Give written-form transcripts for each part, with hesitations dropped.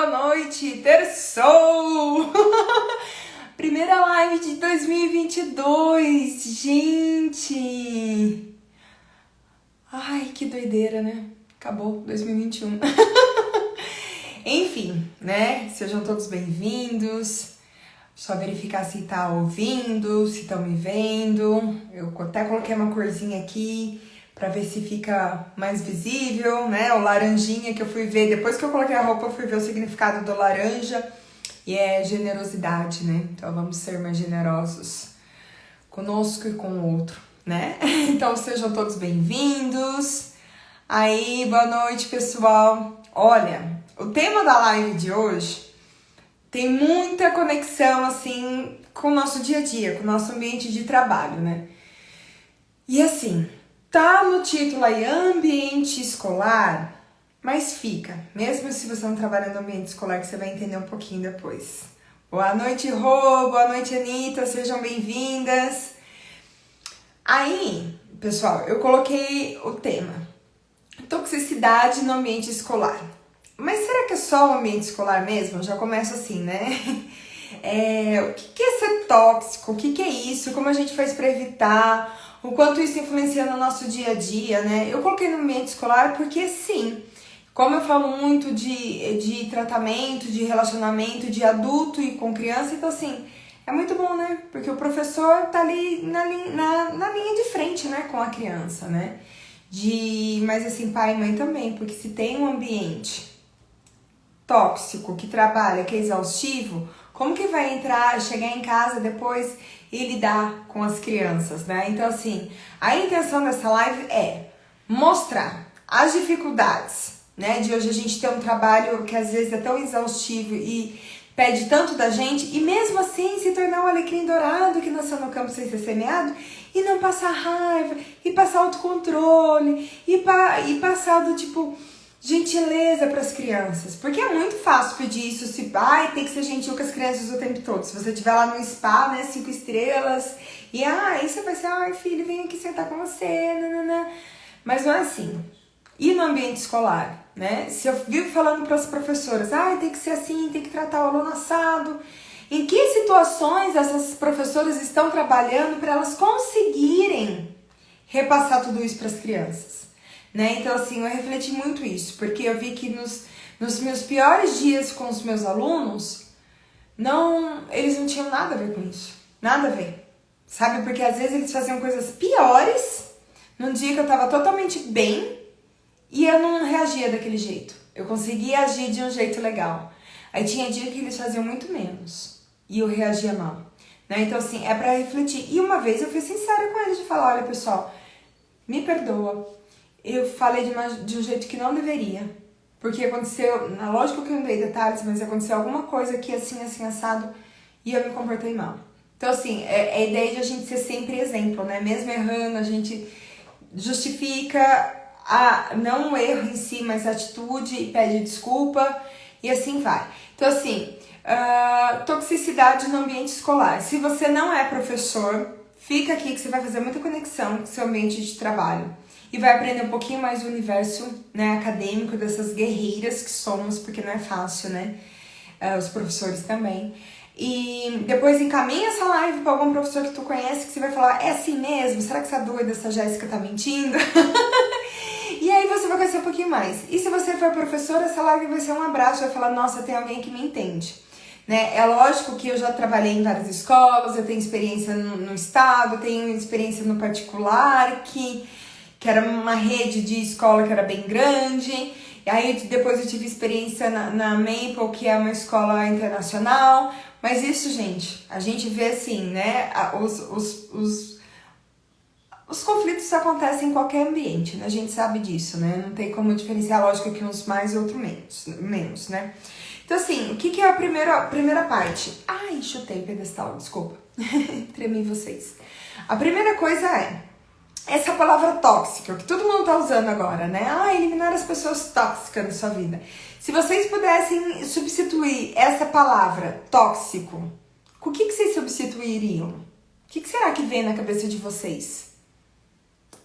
boa noite, terçou! Primeira live de 2022, gente! Ai, que doideira, né? Acabou 2021. Enfim, né? Sejam todos bem-vindos. Só verificar se tá ouvindo, se estão me vendo. Eu até coloquei uma corzinha aqui pra ver se fica mais visível, né? O laranjinha que eu fui ver, depois que eu coloquei a roupa, eu fui ver o significado do laranja. E é generosidade, né? Então vamos ser mais generosos conosco e com o outro, né? Então sejam todos bem-vindos. Aí, boa noite, pessoal. Olha, o tema da live de hoje tem muita conexão, assim, com o nosso dia a dia, com o nosso ambiente de trabalho, né? E assim, tá no título aí, ambiente escolar, mas fica, mesmo se você não trabalha no ambiente escolar, que você vai entender um pouquinho depois. Boa noite, Rô, boa noite, Anitta, sejam bem-vindas. Aí, pessoal, eu coloquei o tema, toxicidade no ambiente escolar. Mas será que é só o ambiente escolar mesmo? Eu já começo assim, né? O que é ser tóxico? O que é isso? Como a gente faz para evitar? O quanto isso influencia no nosso dia a dia, né? Eu coloquei no ambiente escolar porque, sim, como eu falo muito de tratamento, de relacionamento, de adulto e com criança, então, assim, é muito bom, né? Porque o professor tá ali na linha de frente, né? Com a criança, né? Mas, assim, pai e mãe também, porque se tem um ambiente tóxico, que trabalha, que é exaustivo, como que vai chegar em casa depois e lidar com as crianças, né? Então, assim, a intenção dessa live é mostrar as dificuldades, né? De hoje a gente ter um trabalho que às vezes é tão exaustivo e pede tanto da gente, e mesmo assim se tornar um alecrim dourado que nasceu no campo sem ser semeado, e não passar raiva, e passar autocontrole, e passar do tipo gentileza para as crianças, porque é muito fácil pedir isso, tem que ser gentil com as crianças o tempo todo. Se você estiver lá no spa, né, 5 estrelas, e aí você vai ser, filho, vem aqui sentar com você, nanana. Mas não é assim. E no ambiente escolar, né? Se eu vivo falando para as professoras, tem que ser assim, tem que tratar o aluno assado. Em que situações essas professoras estão trabalhando para elas conseguirem repassar tudo isso para as crianças? Né? Então, assim, eu refleti muito isso, porque eu vi que nos meus piores dias com os meus alunos, eles não tinham nada a ver com isso. Nada a ver. Sabe? Porque às vezes eles faziam coisas piores num dia que eu tava totalmente bem e eu não reagia daquele jeito. Eu conseguia agir de um jeito legal. Aí tinha dia que eles faziam muito menos e eu reagia mal. Né? Então, assim, é pra refletir. E uma vez eu fui sincera com eles de falar, olha, pessoal, me perdoa. Eu falei de um jeito que não deveria. Porque aconteceu, lógico que eu não dei detalhes, mas aconteceu alguma coisa aqui assim, assado, e eu me comportei mal. Então, assim, é a ideia de a gente ser sempre exemplo, né? Mesmo errando, a gente justifica, não o erro em si, mas a atitude, e pede desculpa, e assim vai. Então, assim, toxicidade no ambiente escolar. Se você não é professor, fica aqui que você vai fazer muita conexão com o seu ambiente de trabalho. E vai aprender um pouquinho mais do universo, né, acadêmico, dessas guerreiras que somos, porque não é fácil, né? Os professores também. E depois encaminha essa live para algum professor que tu conhece, que você vai falar, é assim mesmo? Será que essa doida, essa Jéssica tá mentindo? E aí você vai conhecer um pouquinho mais. E se você for professor, essa live vai ser um abraço, vai falar, nossa, tem alguém que me entende. Né? É lógico que eu já trabalhei em várias escolas, eu tenho experiência no estado, tenho experiência no particular, que era uma rede de escola que era bem grande, e aí depois eu tive experiência na Maple, que é uma escola internacional, mas isso, gente, a gente vê assim, né, os conflitos acontecem em qualquer ambiente, né, a gente sabe disso, né, não tem como diferenciar, lógico que uns mais e outros menos, né. Então assim, o que é a primeira parte? Ai, chutei o pedestal, desculpa, tremi vocês. A primeira coisa é essa palavra tóxica, que todo mundo tá usando agora, né? Eliminar as pessoas tóxicas da sua vida. Se vocês pudessem substituir essa palavra tóxico, com o que vocês substituiriam? O que será que vem na cabeça de vocês?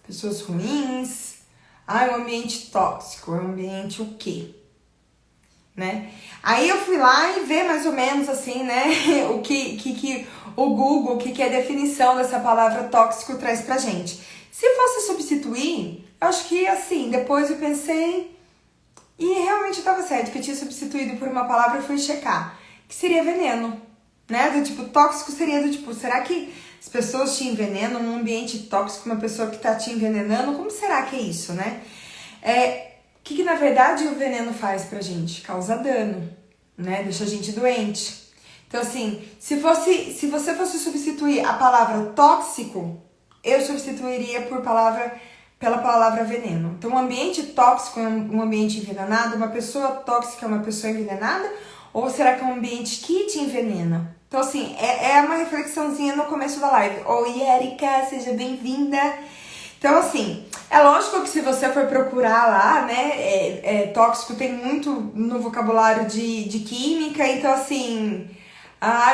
Pessoas ruins? Um ambiente tóxico, é um ambiente o quê? né? Aí eu fui lá e ver mais ou menos assim, né, o que o Google, o que a definição dessa palavra tóxico traz pra gente. Se fosse substituir, eu acho que assim, depois eu pensei e realmente estava certo, que eu tinha substituído por uma palavra, eu fui checar, que seria veneno, né? Do tipo, tóxico seria do tipo, será que as pessoas te envenenam num ambiente tóxico, uma pessoa que tá te envenenando? Como será que é isso, né? O que na verdade o veneno faz pra gente? Causa dano, né? Deixa a gente doente. Então assim, se você fosse substituir a palavra tóxico, eu substituiria pela palavra veneno. Então, um ambiente tóxico é um ambiente envenenado? Uma pessoa tóxica é uma pessoa envenenada? Ou será que é um ambiente que te envenena? Então, assim, é uma reflexãozinha no começo da live. Oi, Erika, seja bem-vinda. Então, assim, é lógico que se você for procurar lá, né, tóxico tem muito no vocabulário de química, então, assim,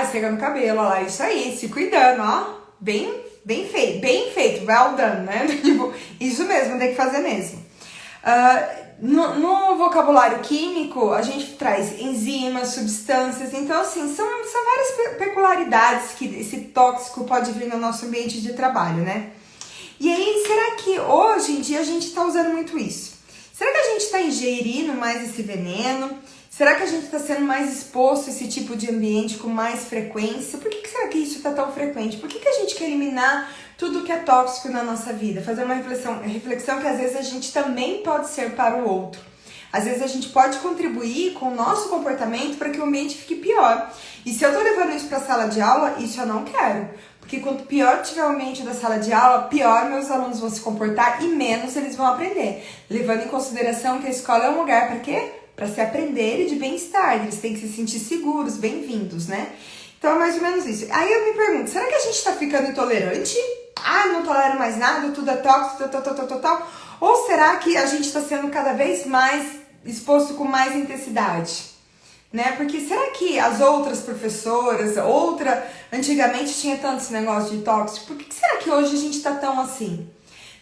esfrega no cabelo, ó lá, isso aí, se cuidando, ó, bem feito, well done, né? Tipo, isso mesmo, tem que fazer mesmo. No vocabulário químico, a gente traz enzimas, substâncias, então assim, são várias peculiaridades que esse tóxico pode vir no nosso ambiente de trabalho, né? E aí, será que hoje em dia a gente está usando muito isso? Será que a gente está ingerindo mais esse veneno? Será que a gente está sendo mais exposto a esse tipo de ambiente com mais frequência? Por que será que isso está tão frequente? Por que a gente quer eliminar tudo que é tóxico na nossa vida? Fazer uma reflexão que às vezes a gente também pode ser para o outro. Às vezes a gente pode contribuir com o nosso comportamento para que o ambiente fique pior. E se eu estou levando isso para a sala de aula, isso eu não quero. Porque quanto pior tiver o ambiente da sala de aula, pior meus alunos vão se comportar e menos eles vão aprender. Levando em consideração que a escola é um lugar para quê? Para se aprender e de bem-estar, eles têm que se sentir seguros, bem-vindos, né? Então é mais ou menos isso. Aí eu me pergunto, será que a gente tá ficando intolerante? Não tolero mais nada, tudo é tóxico, tal. Ou será que a gente tá sendo cada vez mais exposto com mais intensidade? Né? Porque será que as outras professoras, antigamente tinha tanto esse negócio de tóxico, por que será que hoje a gente tá tão assim?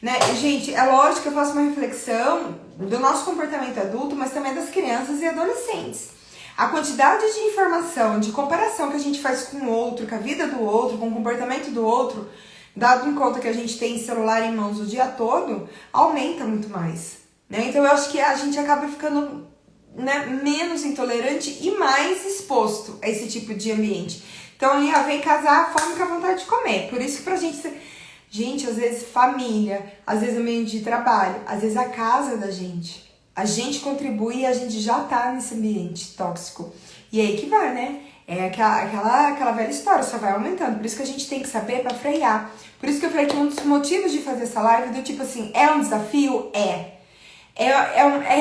Né? Gente, é lógico que eu faço uma reflexão do nosso comportamento adulto, mas também das crianças e adolescentes. A quantidade de informação, de comparação que a gente faz com o outro, com a vida do outro, com o comportamento do outro, dado em conta que a gente tem celular em mãos o dia todo, aumenta muito mais. Né? Então eu acho que a gente acaba ficando, né, menos intolerante e mais exposto a esse tipo de ambiente. Então aí vem casar a fome com a vontade de comer. Por isso que pra gente, às vezes família, às vezes ambiente de trabalho, às vezes a casa da gente. A gente contribui e a gente já tá nesse ambiente tóxico. E aí que vai, né? É aquela velha história, só vai aumentando. Por isso que a gente tem que saber pra frear. Por isso que eu falei que um dos motivos de fazer essa live do tipo assim, é um desafio? É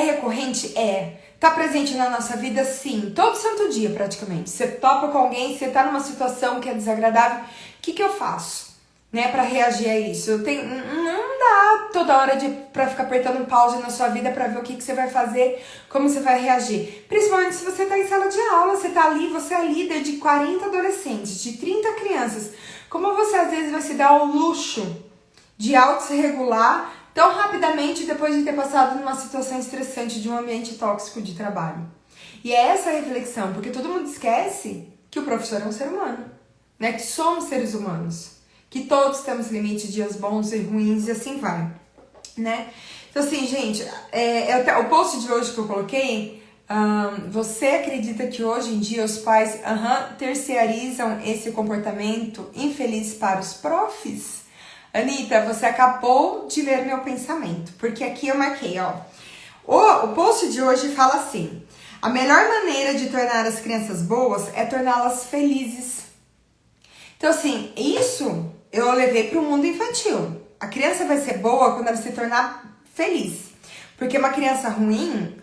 recorrente? Tá presente na nossa vida? Sim. Todo santo dia, praticamente. Você topa com alguém, você tá numa situação que é desagradável, o que eu faço? Né, para reagir a isso? Não dá toda hora pra ficar apertando pause na sua vida pra ver o que você vai fazer, como você vai reagir. Principalmente se você tá em sala de aula, você tá ali, você é líder de 40 adolescentes, de 30 crianças. Como você às vezes vai se dar o luxo de auto-se regular tão rapidamente depois de ter passado numa situação estressante de um ambiente tóxico de trabalho? E é essa a reflexão, porque todo mundo esquece que o professor é um ser humano, né? Que somos seres humanos. Que todos temos limites, dias bons e ruins e assim vai, né? Então assim, gente, o post de hoje que eu coloquei, você acredita que hoje em dia os pais terceirizam esse comportamento infeliz para os profs? Anitta, você acabou de ler meu pensamento, porque aqui eu marquei, ó. O post de hoje fala assim: a melhor maneira de tornar as crianças boas é torná-las felizes. Então assim, isso eu levei para o mundo infantil. A criança vai ser boa quando ela se tornar feliz. Porque uma criança ruim,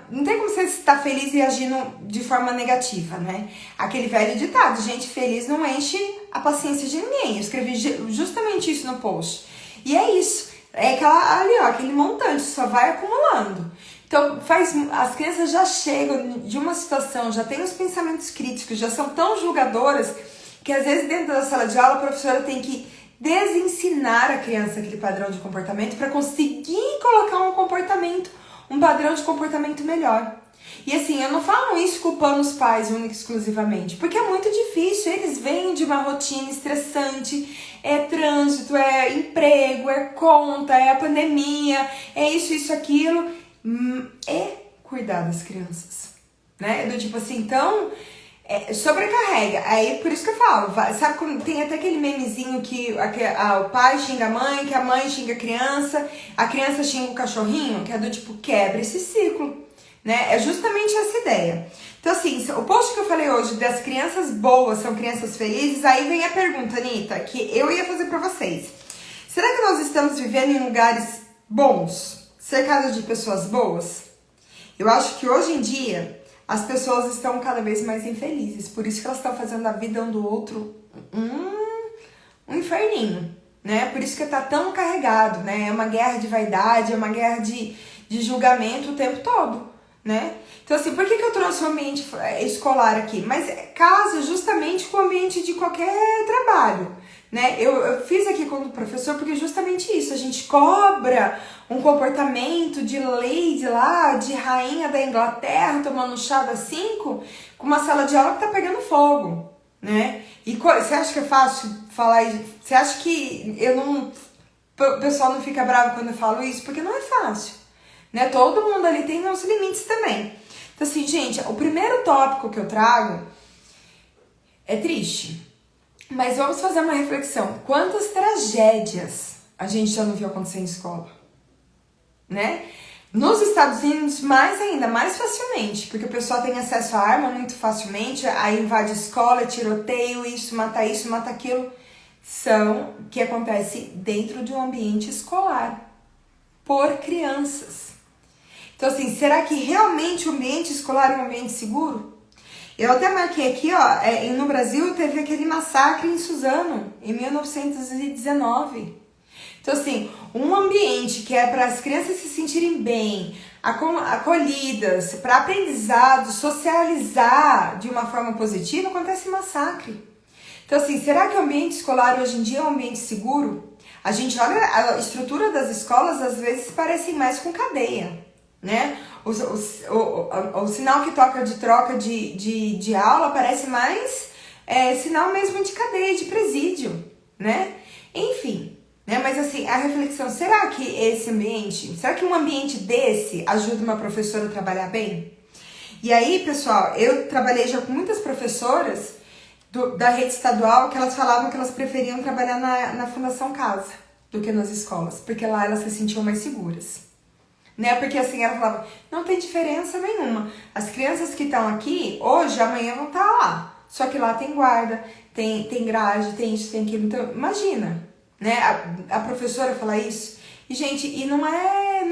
não tem como você estar feliz e agindo de forma negativa, né? Aquele velho ditado, gente feliz não enche a paciência de ninguém. Eu escrevi justamente isso no post. E é isso. É aquele montante, só vai acumulando. Então, as crianças já chegam de uma situação, já têm os pensamentos críticos, já são tão julgadoras que às vezes dentro da sala de aula a professora tem que desensinar a criança aquele padrão de comportamento para conseguir colocar um comportamento um um padrão de comportamento melhor. E assim, eu não falo isso culpando os pais única e exclusivamente, porque é muito difícil, eles vêm de uma rotina estressante, é trânsito, é emprego, é conta, é a pandemia, é isso, aquilo, é cuidar das crianças, né? Do tipo assim, então, sobrecarrega. Aí, por isso que eu falo, sabe quando tem até aquele memezinho que o pai xinga a mãe, que a mãe xinga a criança xinga o cachorrinho, que é do tipo, quebra esse ciclo. Né? É justamente essa ideia. Então, assim, o post que eu falei hoje das crianças boas são crianças felizes, aí vem a pergunta, Anitta, que eu ia fazer pra vocês. Será que nós estamos vivendo em lugares bons, cercados de pessoas boas? Eu acho que hoje em dia as pessoas estão cada vez mais infelizes, por isso que elas estão fazendo a vida um do outro um inferninho, né? Por isso que tá tão carregado, né? É uma guerra de vaidade, é uma guerra de julgamento o tempo todo. Né? Então assim, por que eu trouxe o ambiente escolar aqui? Mas casa justamente com o ambiente de qualquer trabalho, né? Eu fiz aqui como professor porque justamente isso, a gente cobra um comportamento de lady lá, de rainha da Inglaterra, tomando chá das 5, com uma sala de aula que tá pegando fogo, né? E você acha que é fácil falar isso? Você acha que o pessoal não fica bravo quando eu falo isso? Porque não é fácil. Né? Todo mundo ali tem os limites também. Então assim, gente, o primeiro tópico que eu trago é triste. Mas vamos fazer uma reflexão. Quantas tragédias a gente já não viu acontecer em escola? Né? Nos Estados Unidos, mais ainda, mais facilmente. Porque o pessoal tem acesso à arma muito facilmente. Aí invade escola, tiroteio, isso, mata aquilo. São que acontece dentro de um ambiente escolar. Por crianças. Então assim, será que realmente o ambiente escolar é um ambiente seguro? Eu até marquei aqui, ó, no Brasil teve aquele massacre em Suzano, em 1919. Então assim, um ambiente que é para as crianças se sentirem bem, acolhidas, para aprendizado, socializar de uma forma positiva, acontece massacre. Então assim, será que o ambiente escolar hoje em dia é um ambiente seguro? A gente olha, a estrutura das escolas às vezes parecem mais com cadeia. Né? O sinal que toca de troca de aula parece mais sinal mesmo de cadeia, de presídio, né? Enfim, né? Mas assim, a reflexão, será que será que um ambiente desse ajuda uma professora a trabalhar bem? E aí, pessoal, eu trabalhei já com muitas professoras da rede estadual que elas falavam que elas preferiam trabalhar na Fundação Casa do que nas escolas, porque lá elas se sentiam mais seguras. Né? Porque assim, ela falava, não tem diferença nenhuma. As crianças que estão aqui, hoje, amanhã vão estar lá. Só que lá tem guarda, tem grade, tem isso, tem aquilo. Então, imagina, né? A professora falar isso. E, gente, não é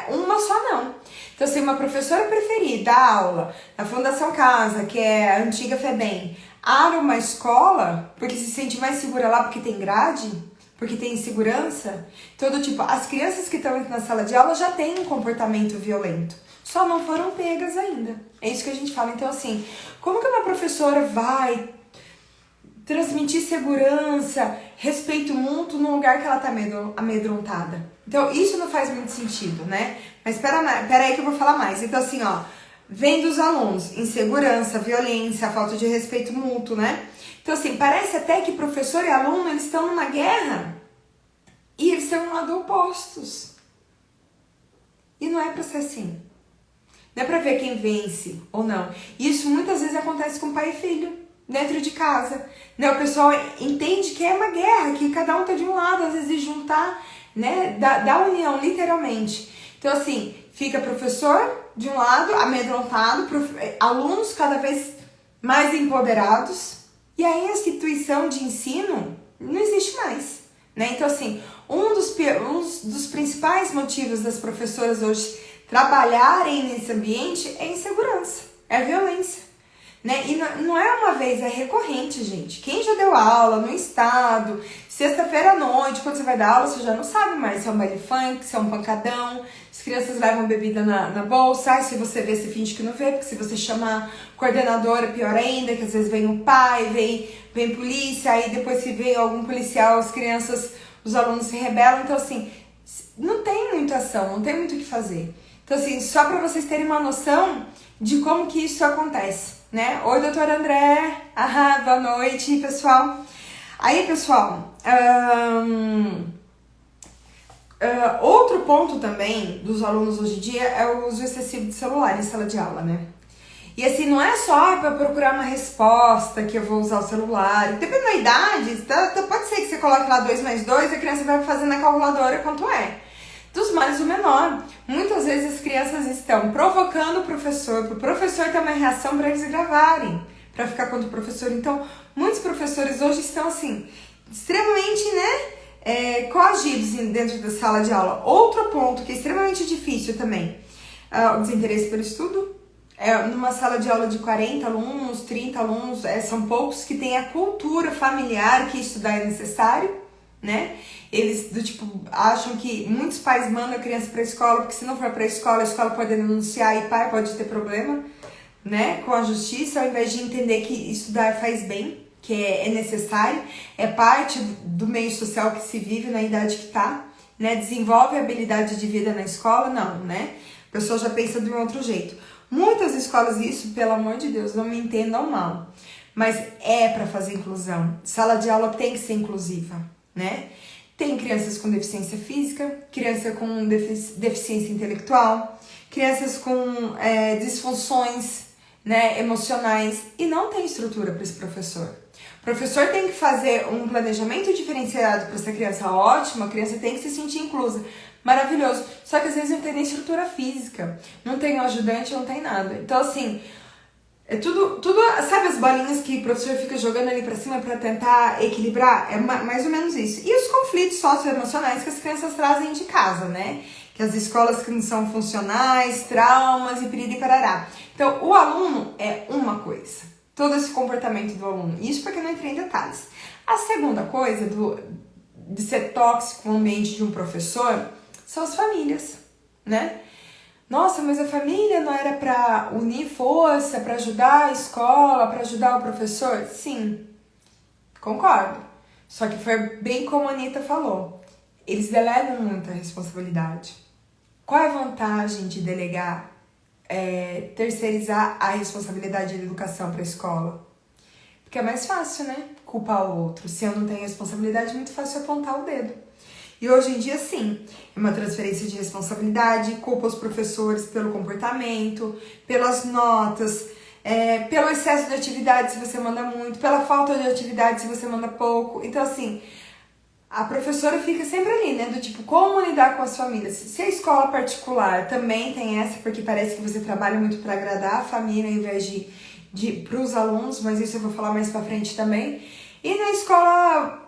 uma só, não. Então, se uma professora preferir dar aula na Fundação Casa, que é a antiga FEBEM, abre uma escola, porque se sente mais segura lá porque tem grade, porque tem insegurança, todo tipo, as crianças que estão na sala de aula já têm um comportamento violento, só não foram pegas ainda. É isso que a gente fala. Então assim, como que uma professora vai transmitir segurança, respeito mútuo num lugar que ela tá amedrontada? Então isso não faz muito sentido, né? Mas pera aí que eu vou falar mais. Então assim, ó, vem dos alunos, insegurança, violência, falta de respeito mútuo, né? Então assim, parece até que professor e aluno, eles estão numa guerra e eles são um lado opostos. E não é pra ser assim. Não é pra ver quem vence ou não. E isso muitas vezes acontece com pai e filho, dentro de casa. Né? O pessoal entende que é uma guerra, que cada um tá de um lado, às vezes juntar, né? Da união, literalmente. Então assim, fica professor de um lado, amedrontado, alunos cada vez mais empoderados, e aí a instituição de ensino não existe mais, né? Então assim, um dos principais motivos das professoras hoje trabalharem nesse ambiente é a insegurança, é a violência, né? E não é uma vez, é recorrente, gente. Quem já deu aula no estado, sexta-feira à noite, quando você vai dar aula, você já não sabe mais se é um baile funk, se é um pancadão, as crianças levam bebida na bolsa, se você vê, você finge que não vê, porque se você chamar coordenadora, pior ainda, que às vezes vem o pai, vem polícia, aí depois se vê algum policial, as crianças, os alunos se rebelam. Então assim, não tem muita ação, não tem muito o que fazer. Então, assim, só para vocês terem uma noção de como que isso acontece, né? Oi, doutor André. Boa noite, pessoal. Aí, pessoal, outro ponto também dos alunos hoje em dia é o uso excessivo de celular em sala de aula, né? E assim, não é só para procurar uma resposta que eu vou usar o celular. Dependendo da idade, pode ser que você coloque lá 2 mais 2 e a criança vai fazer na calculadora quanto é. Dos males o menor. Muitas vezes as crianças estão provocando o professor, para o professor ter uma reação para eles gravarem, para ficar contra o professor. Então, muitos professores hoje estão assim, extremamente, coagidos dentro da sala de aula. Outro ponto que é extremamente difícil também, o desinteresse pelo estudo. Numa sala de aula de 40 alunos, 30 alunos, são poucos que têm a cultura familiar que estudar é necessário, né? Eles, acham que muitos pais mandam a criança para a escola, porque se não for para a escola pode denunciar e pai pode ter problema, né, com a justiça, ao invés de entender que estudar faz bem, que é necessário, é parte do meio social que se vive na idade que tá, né? Desenvolve a habilidade de vida na escola, não, né? A pessoa já pensa de um outro jeito. Muitas escolas, isso, pelo amor de Deus, não me entendam mal, mas é para fazer inclusão. Sala de aula tem que ser inclusiva, né? Tem crianças com deficiência física, criança com deficiência intelectual, crianças com disfunções, né, emocionais, e não tem estrutura para esse professor. O professor tem que fazer um planejamento diferenciado para essa criança ótima, a criança tem que se sentir inclusa. Maravilhoso. Só que às vezes não tem nem estrutura física, não tem um ajudante, não tem nada. Então, assim, é tudo, sabe as bolinhas que o professor fica jogando ali pra cima pra tentar equilibrar? É mais ou menos isso. E os conflitos socioemocionais que as crianças trazem de casa, né? Que as escolas que não são funcionais, traumas e piriri parará. Então, o aluno é uma coisa. Todo esse comportamento do aluno. Isso porque eu não entrei em detalhes. A segunda coisa de ser tóxico o ambiente de um professor são as famílias, né? Nossa, mas a família não era para unir força, para ajudar a escola, para ajudar o professor? Sim, concordo. Só que foi bem como a Anitta falou. Eles delegam muita responsabilidade. Qual é a vantagem de delegar, terceirizar a responsabilidade da educação para a escola? Porque é mais fácil, né? Culpar o outro. Se eu não tenho responsabilidade, é muito fácil apontar o dedo. E hoje em dia, sim, é uma transferência de responsabilidade, culpa os professores pelo comportamento, pelas notas, pelo excesso de atividade se você manda muito, pela falta de atividade se você manda pouco. Então, assim, a professora fica sempre ali, né? Do tipo, como lidar com as famílias. Se a escola particular também tem essa, porque parece que você trabalha muito para agradar a família ao invés de para os alunos, mas isso eu vou falar mais pra frente também. E na escola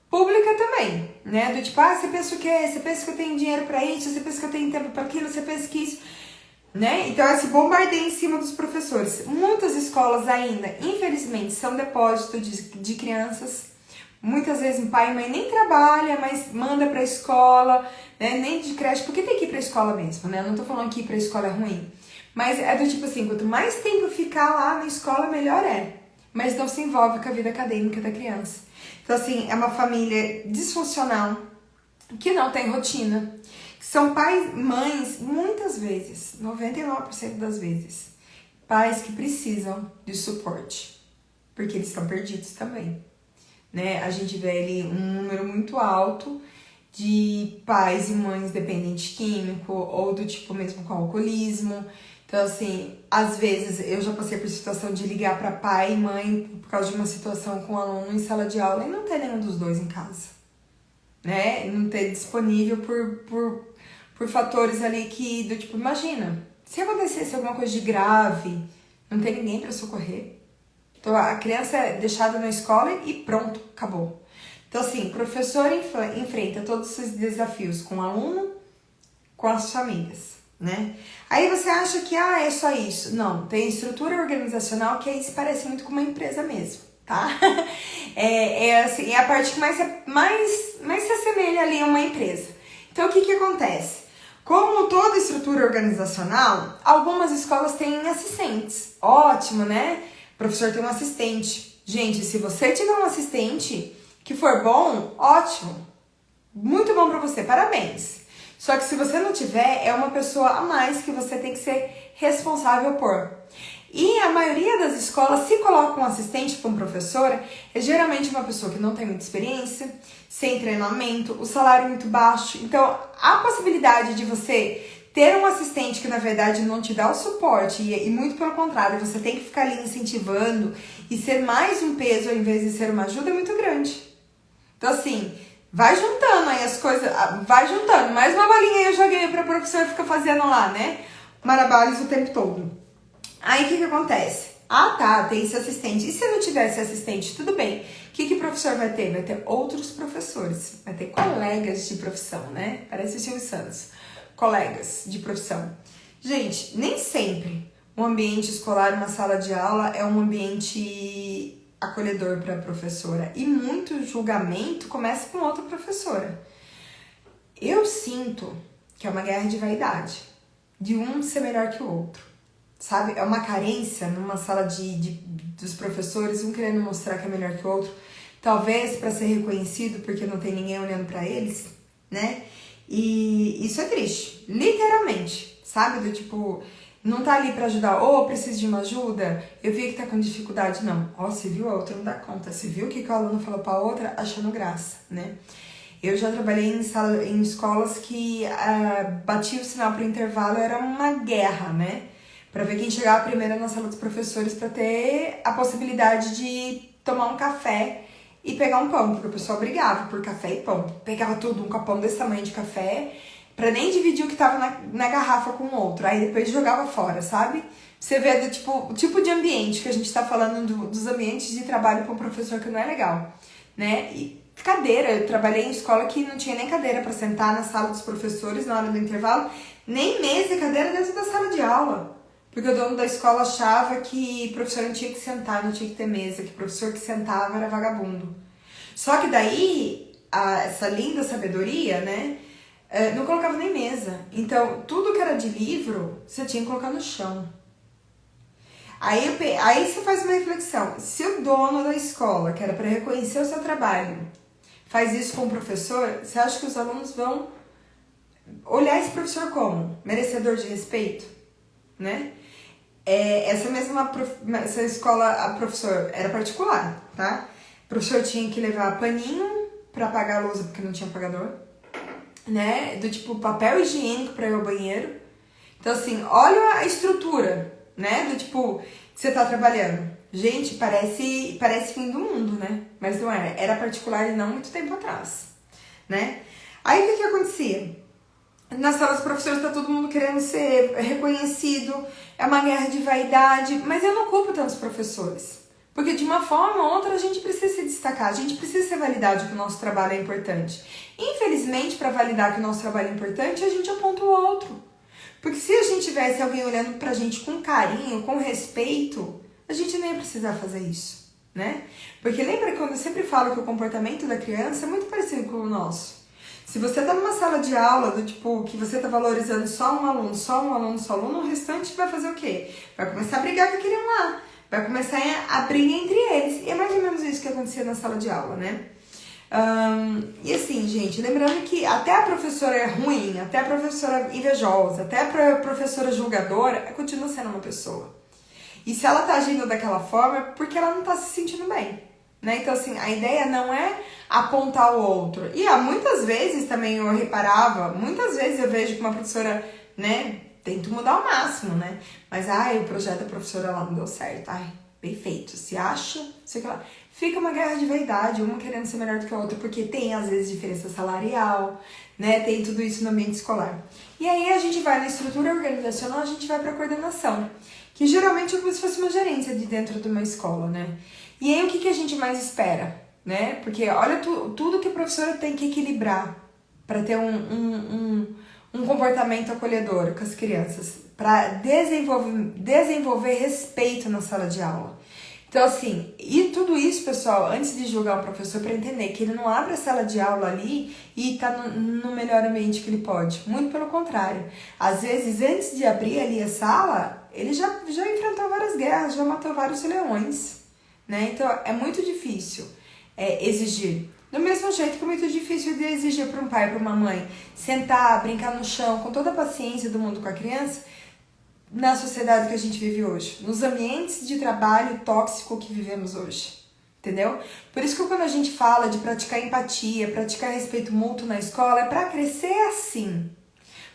pública também, né? Do tipo, você pensa o quê? Você pensa que eu tenho dinheiro pra isso? Você pensa que eu tenho tempo pra aquilo? Você pensa que isso... né? Então, esse bombardeio em cima dos professores. Muitas escolas ainda, infelizmente, são depósito de crianças. Muitas vezes o pai e mãe nem trabalha, mas manda pra escola, né? Nem de creche, porque tem que ir pra escola mesmo, né? Eu não tô falando que ir pra escola é ruim. Mas é do tipo assim, quanto mais tempo ficar lá na escola, melhor é. Mas não se envolve com a vida acadêmica da criança. Então, assim, é uma família disfuncional, que não tem rotina. São pais, mães, muitas vezes, 99% das vezes, pais que precisam de suporte, porque eles estão perdidos também, né? A gente vê ali um número muito alto de pais e mães dependentes químico, ou do tipo mesmo com alcoolismo. Então, assim, às vezes eu já passei por situação de ligar para pai e mãe por causa de uma situação com um aluno em sala de aula e não ter nenhum dos dois em casa, né? Não ter disponível por fatores ali que, do tipo, imagina, se acontecesse alguma coisa de grave, não tem ninguém para socorrer. Então, a criança é deixada na escola e pronto, acabou. Então, assim, o professor enfrenta todos esses desafios com o aluno, com as famílias, né? Aí você acha que, é só isso. Não, tem estrutura organizacional que aí se parece muito com uma empresa mesmo, tá? Assim, é a parte que mais se assemelha ali a uma empresa. Então, o que acontece? Como toda estrutura organizacional, algumas escolas têm assistentes. Ótimo, né? O professor tem um assistente. Gente, se você tiver um assistente que for bom, ótimo. Muito bom pra você, parabéns. Só que se você não tiver, é uma pessoa a mais que você tem que ser responsável por. E a maioria das escolas, se coloca um assistente para um professor, é geralmente uma pessoa que não tem muita experiência, sem treinamento, o salário é muito baixo. Então, a possibilidade de você ter um assistente que, na verdade, não te dá o suporte e muito pelo contrário, você tem que ficar ali incentivando e ser mais um peso ao invés de ser uma ajuda é muito grande. Então, assim, vai juntando aí as coisas, vai juntando. Mais uma balinha aí eu joguei para o professor ficar fazendo lá, né? Malabares o tempo todo. Aí, o que acontece? Ah, tá, tem esse assistente. E se não tivesse assistente, tudo bem. O que o professor vai ter? Vai ter outros professores. Vai ter colegas de profissão, né? Parece o Silvio Santos. Colegas de profissão. Gente, nem sempre um ambiente escolar, uma sala de aula, é um ambiente acolhedor para a professora. E muito julgamento começa com outra professora. Eu sinto que é uma guerra de vaidade. De um ser melhor que o outro. Sabe? É uma carência numa sala dos professores, um querendo mostrar que é melhor que o outro, talvez para ser reconhecido porque não tem ninguém olhando para eles, né? E isso é triste, literalmente, sabe? Do tipo, não tá ali para ajudar, ou preciso de uma ajuda, eu vi que tá com dificuldade, não. Ó, se viu, a outra não dá conta, se viu o que o aluno falou pra outra, achando graça, né? Eu já trabalhei em escolas que batia o sinal pro intervalo, era uma guerra, né? Para ver quem chegava primeiro na sala dos professores para ter a possibilidade de tomar um café e pegar um pão, porque o pessoal brigava por café e pão. Pegava tudo, um copão desse tamanho de café, para nem dividir o que tava na garrafa com o outro. Aí depois jogava fora, sabe? Você vê o tipo de ambiente que a gente tá falando dos ambientes de trabalho com o professor que não é legal, né? E cadeira, eu trabalhei em escola que não tinha nem cadeira para sentar na sala dos professores na hora do intervalo, nem mesa e cadeira dentro da sala de aula. Porque o dono da escola achava que professor não tinha que sentar, não tinha que ter mesa, que professor que sentava era vagabundo. Só que daí, essa linda sabedoria, né, não colocava nem mesa. Então, tudo que era de livro, você tinha que colocar no chão. Aí você faz uma reflexão. Se o dono da escola, que era para reconhecer o seu trabalho, faz isso com o professor, você acha que os alunos vão olhar esse professor como? Merecedor de respeito? Né? Essa escola, a professor era particular, tá? O professor tinha que levar paninho pra apagar a lousa porque não tinha apagador, né? Do tipo papel higiênico pra ir ao banheiro. Então, assim, olha a estrutura, né? Do tipo que você tá trabalhando. Gente, parece fim do mundo, né? Mas não era. Era particular e não muito tempo atrás, né? Aí o que acontecia? Na sala dos professores tá todo mundo querendo ser reconhecido, é uma guerra de vaidade, mas eu não culpo tantos professores. Porque de uma forma ou outra a gente precisa se destacar, a gente precisa ser validado que o nosso trabalho é importante. Infelizmente, para validar que o nosso trabalho é importante, a gente aponta o outro. Porque se a gente tivesse alguém olhando pra gente com carinho, com respeito, a gente nem ia precisar fazer isso, né? Porque lembra quando eu sempre falo que o comportamento da criança é muito parecido com o nosso. Se você tá numa sala de aula do tipo que você tá valorizando só um aluno, o restante vai fazer o quê? Vai começar a brigar com aquele lá, vai começar a briga entre eles. E é mais ou menos isso que acontecia na sala de aula, né? E assim, gente, lembrando que até a professora é ruim, até a professora invejosa, até a professora julgadora, continua sendo uma pessoa. E se ela tá agindo daquela forma, é porque ela não tá se sentindo bem. Né? Então, assim, a ideia não é apontar o outro. E muitas vezes também eu reparava, muitas vezes eu vejo que uma professora, né, tenta mudar ao máximo, né? Mas, o projeto da professora lá não deu certo. Bem feito. Se acha, sei lá. Fica uma guerra de vaidade, uma querendo ser melhor do que a outra, porque tem, às vezes, diferença salarial, né? Tem tudo isso no ambiente escolar. E aí a gente vai na estrutura organizacional, a gente vai pra coordenação, que geralmente é como se fosse uma gerência de dentro de uma escola, né? E aí o que a gente mais espera, né? Porque olha tudo que a professora tem que equilibrar para ter um comportamento acolhedor com as crianças, para desenvolver respeito na sala de aula. Então, assim, e tudo isso, pessoal, antes de julgar o professor, para entender que ele não abre a sala de aula ali e tá no melhor ambiente que ele pode. Muito pelo contrário. Às vezes, antes de abrir ali a sala, ele já enfrentou várias guerras, já matou vários leões. Né? Então, é muito difícil exigir. Do mesmo jeito que é muito difícil de exigir para um pai e para uma mãe sentar, brincar no chão, com toda a paciência do mundo com a criança, na sociedade que a gente vive hoje, nos ambientes de trabalho tóxico que vivemos hoje, entendeu? Por isso que quando a gente fala de praticar empatia, praticar respeito mútuo na escola, é para crescer assim.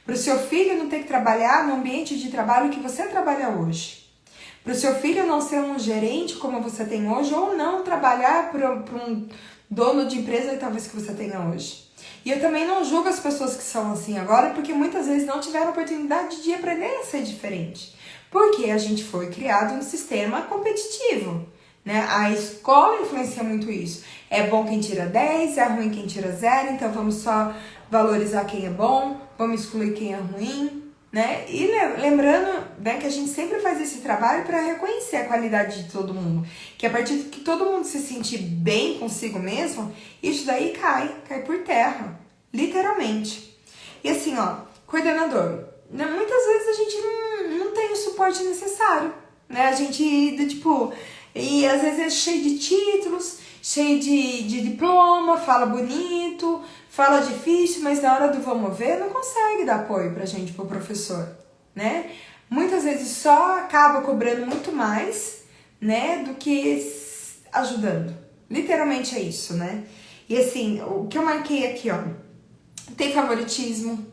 Para o seu filho não ter que trabalhar no ambiente de trabalho que você trabalha hoje. Para o seu filho não ser um gerente como você tem hoje, ou não trabalhar para um dono de empresa talvez que você tenha hoje. E eu também não julgo as pessoas que são assim agora, porque muitas vezes não tiveram oportunidade de aprender a ser diferente. Porque a gente foi criado num sistema competitivo, né? A escola influencia muito isso. É bom quem tira 10, é ruim quem tira 0, então vamos só valorizar quem é bom, vamos excluir quem é ruim, né? E lembrando, né, que a gente sempre faz esse trabalho para reconhecer a qualidade de todo mundo. Que a partir que todo mundo se sentir bem consigo mesmo, isso daí cai por terra, literalmente. E assim, ó, coordenador, né, muitas vezes a gente não tem o suporte necessário, né? A gente, e às vezes é cheio de títulos, cheio de diploma, fala bonito, fala difícil, mas na hora do vamos ver não consegue dar apoio pra gente, pro professor, né? Muitas vezes só acaba cobrando muito mais, né, do que ajudando. Literalmente é isso, né? E assim, o que eu marquei aqui, ó, tem favoritismo,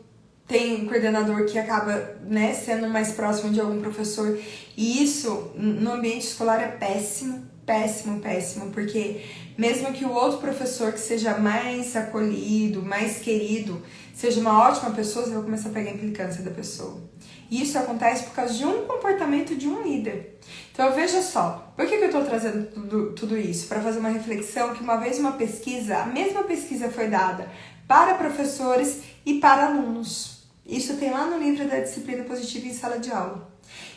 tem coordenador que acaba, né, sendo mais próximo de algum professor, e isso no ambiente escolar é péssimo, péssimo, péssimo, porque mesmo que o outro professor que seja mais acolhido, mais querido, seja uma ótima pessoa, você vai começar a pegar a implicância da pessoa. E isso acontece por causa de um comportamento de um líder. Então veja só, por que eu estou trazendo tudo isso? Para fazer uma reflexão que uma vez a mesma pesquisa foi dada para professores e para alunos. Isso tem lá no livro da disciplina positiva em sala de aula.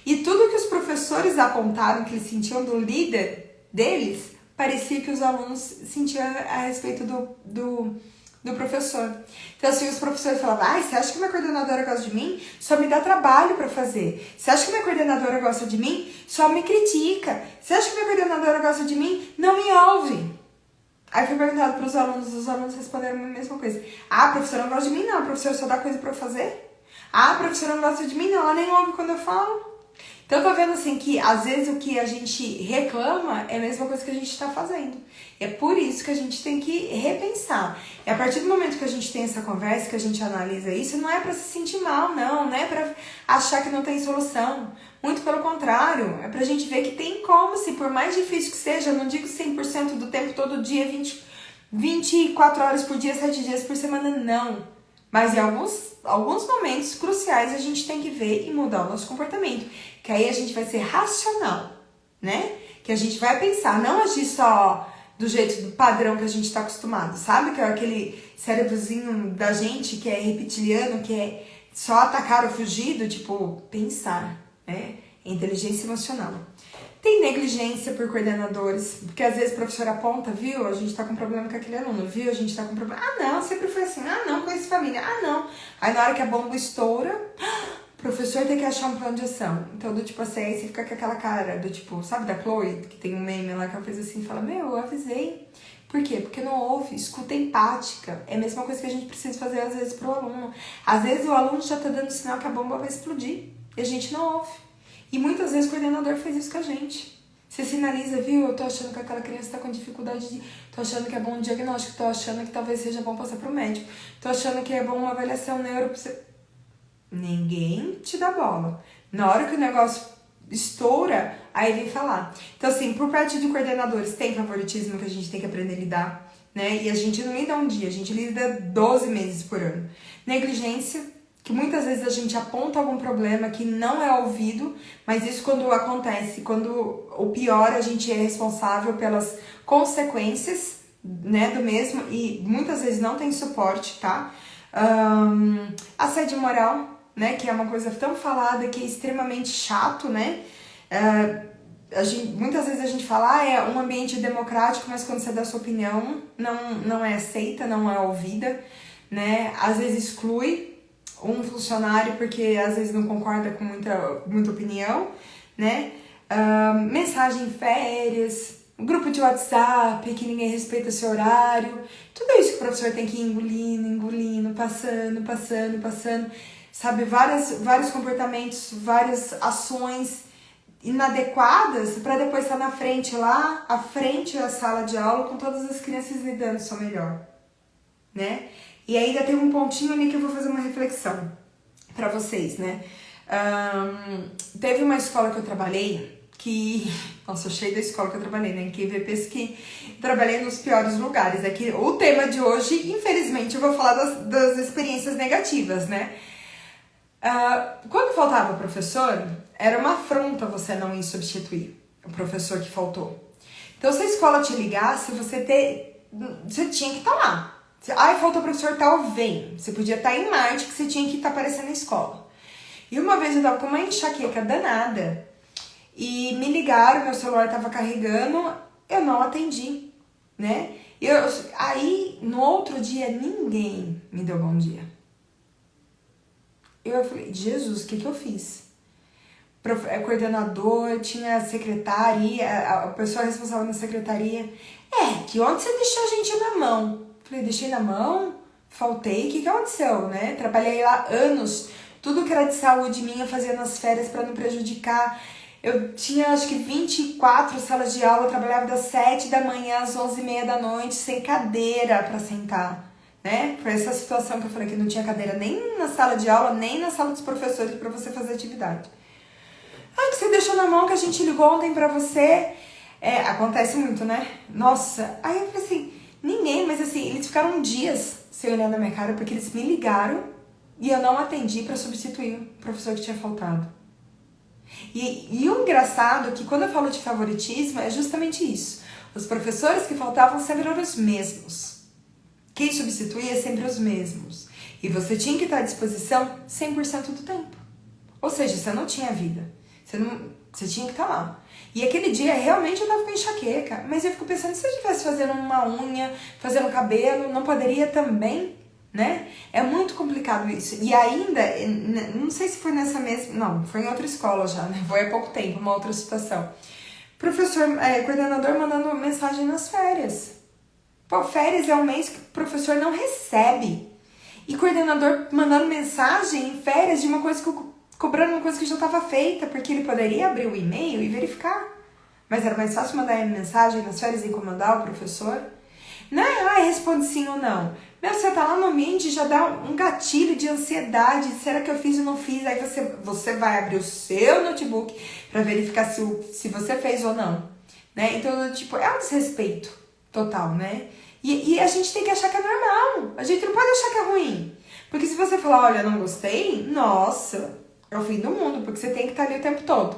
E tudo que os professores apontaram que eles sentiam do líder deles, parecia que os alunos sentiam a respeito do professor. Então assim, os professores falavam, você acha que minha coordenadora gosta de mim? Só me dá trabalho para fazer. Você acha que minha coordenadora gosta de mim? Só me critica. Você acha que minha coordenadora gosta de mim? Não me ouve. Aí foi perguntado para os alunos responderam a mesma coisa. A professora não gosta de mim? Não, a professora só dá coisa para eu fazer? A professora não gosta de mim? Não, ela nem ouve quando eu falo. Então, eu tô vendo assim que às vezes o que a gente reclama é a mesma coisa que a gente está fazendo. É por isso que a gente tem que repensar. E a partir do momento que a gente tem essa conversa, que a gente analisa isso, não é para se sentir mal, não é para achar que não tem solução. Muito pelo contrário, é pra gente ver que tem como, se por mais difícil que seja, eu não digo 100% do tempo, todo dia, 24 horas por dia, 7 dias por semana, não. Mas em alguns momentos cruciais a gente tem que ver e mudar o nosso comportamento. Que aí a gente vai ser racional, né? Que a gente vai pensar, não agir só do jeito do padrão que a gente está acostumado, sabe? Que é aquele cérebrozinho da gente que é reptiliano, que é só atacar ou fugir, pensar, né? Inteligência emocional. Tem negligência por coordenadores, porque às vezes o professor aponta, viu, a gente tá com problema com aquele aluno, viu, a gente tá com problema, não, sempre foi assim, não, conheço família, não. Aí na hora que a bomba estoura, o professor tem que achar um plano de ação. Então, assim, aí você fica com aquela cara sabe da Chloe, que tem um meme lá que ela fez assim, fala, eu avisei. Por quê? Porque não ouve, escuta empática. É a mesma coisa que a gente precisa fazer às vezes pro aluno. Às vezes o aluno já tá dando sinal que a bomba vai explodir, e a gente não ouve. E muitas vezes o coordenador faz isso com a gente. Você sinaliza, viu? Eu tô achando que aquela criança tá com dificuldade tô achando que é bom um diagnóstico, tô achando que talvez seja bom passar pro médico, tô achando que é bom uma avaliação neuro... Ninguém te dá bola. Na hora que o negócio estoura, aí vem falar. Então assim, por parte de coordenadores, tem favoritismo que a gente tem que aprender a lidar, né? E a gente não lida um dia, a gente lida 12 meses por ano. Negligência, que muitas vezes a gente aponta algum problema que não é ouvido, mas isso quando acontece, o pior, a gente é responsável pelas consequências, né, do mesmo, e muitas vezes não tem suporte, tá? Assédio moral, né, que é uma coisa tão falada que é extremamente chato, né? Muitas vezes a gente fala, é um ambiente democrático, mas quando você dá sua opinião, não é aceita, não é ouvida, né? Às vezes exclui um funcionário porque às vezes não concorda com muita opinião, né? Mensagem em férias, um grupo de WhatsApp, que ninguém respeita seu horário. Tudo isso que o professor tem que ir engolindo, passando. Sabe, vários comportamentos, várias ações inadequadas para depois estar na frente lá, à frente da sala de aula, com todas as crianças lhe dando o seu melhor, né? E ainda tem um pontinho ali que eu vou fazer uma reflexão para vocês, né? Teve uma escola que eu trabalhei que... Nossa, eu cheio da escola que eu trabalhei, né? Em QVPs que trabalhei nos piores lugares. É que o tema de hoje, infelizmente, eu vou falar das experiências negativas, né? Quando faltava professor, era uma afronta você não ir substituir o professor que faltou. Então, se a escola te ligasse, você tinha que estar lá. Faltou professor tal, vem. Você podia estar em Marte, que você tinha que estar aparecendo na escola. E uma vez eu tava com uma enxaqueca danada e me ligaram, meu celular tava carregando, eu não atendi, né? Aí, no outro dia, ninguém me deu bom dia. Eu falei, Jesus, o que eu fiz? Coordenador, tinha secretaria, a pessoa responsável na secretaria. Que onde você deixou a gente na mão? Falei, deixei na mão? Faltei? O que aconteceu, né? Trabalhei lá anos, tudo que era de saúde minha eu fazia nas férias para não prejudicar. Eu tinha acho que 24 salas de aula, eu trabalhava das 7 da manhã às 11h30 da noite, sem cadeira para sentar, né? Foi essa situação que eu falei que não tinha cadeira nem na sala de aula, nem na sala dos professores para você fazer atividade. Que você deixou na mão, que a gente ligou ontem pra você. Acontece muito, né? Nossa, aí eu falei assim, ninguém, mas assim, eles ficaram dias sem olhar na minha cara, porque eles me ligaram e eu não atendi pra substituir o professor que tinha faltado. E o engraçado é que quando eu falo de favoritismo, é justamente isso. Os professores que faltavam sempre eram os mesmos. Quem substituía sempre os mesmos. E você tinha que estar à disposição 100% do tempo. Ou seja, você não tinha vida. Você tinha que estar lá. E aquele dia, realmente, eu tava com enxaqueca. Mas eu fico pensando, se eu estivesse fazendo uma unha, fazendo cabelo, não poderia também, né? É muito complicado isso. E ainda, não sei se foi nessa mesma... Não, foi em outra escola já, né? Foi há pouco tempo, uma outra situação. Coordenador mandando mensagem nas férias. Pô, férias é um mês que o professor não recebe. E coordenador mandando mensagem em férias de uma coisa que cobrando uma coisa que já estava feita, porque ele poderia abrir o e-mail e verificar. Mas era mais fácil mandar mensagem nas férias e incomodar o professor. Não é, responde sim ou não. Você tá lá no ambiente e já dá um gatilho de ansiedade. Será que eu fiz ou não fiz? Aí você vai abrir o seu notebook para verificar se você fez ou não. Né? Então, tipo, é um desrespeito total, né? E a gente tem que achar que é normal. A gente não pode achar que é ruim. Porque se você falar, olha, não gostei, nossa... É o fim do mundo, porque você tem que estar ali o tempo todo.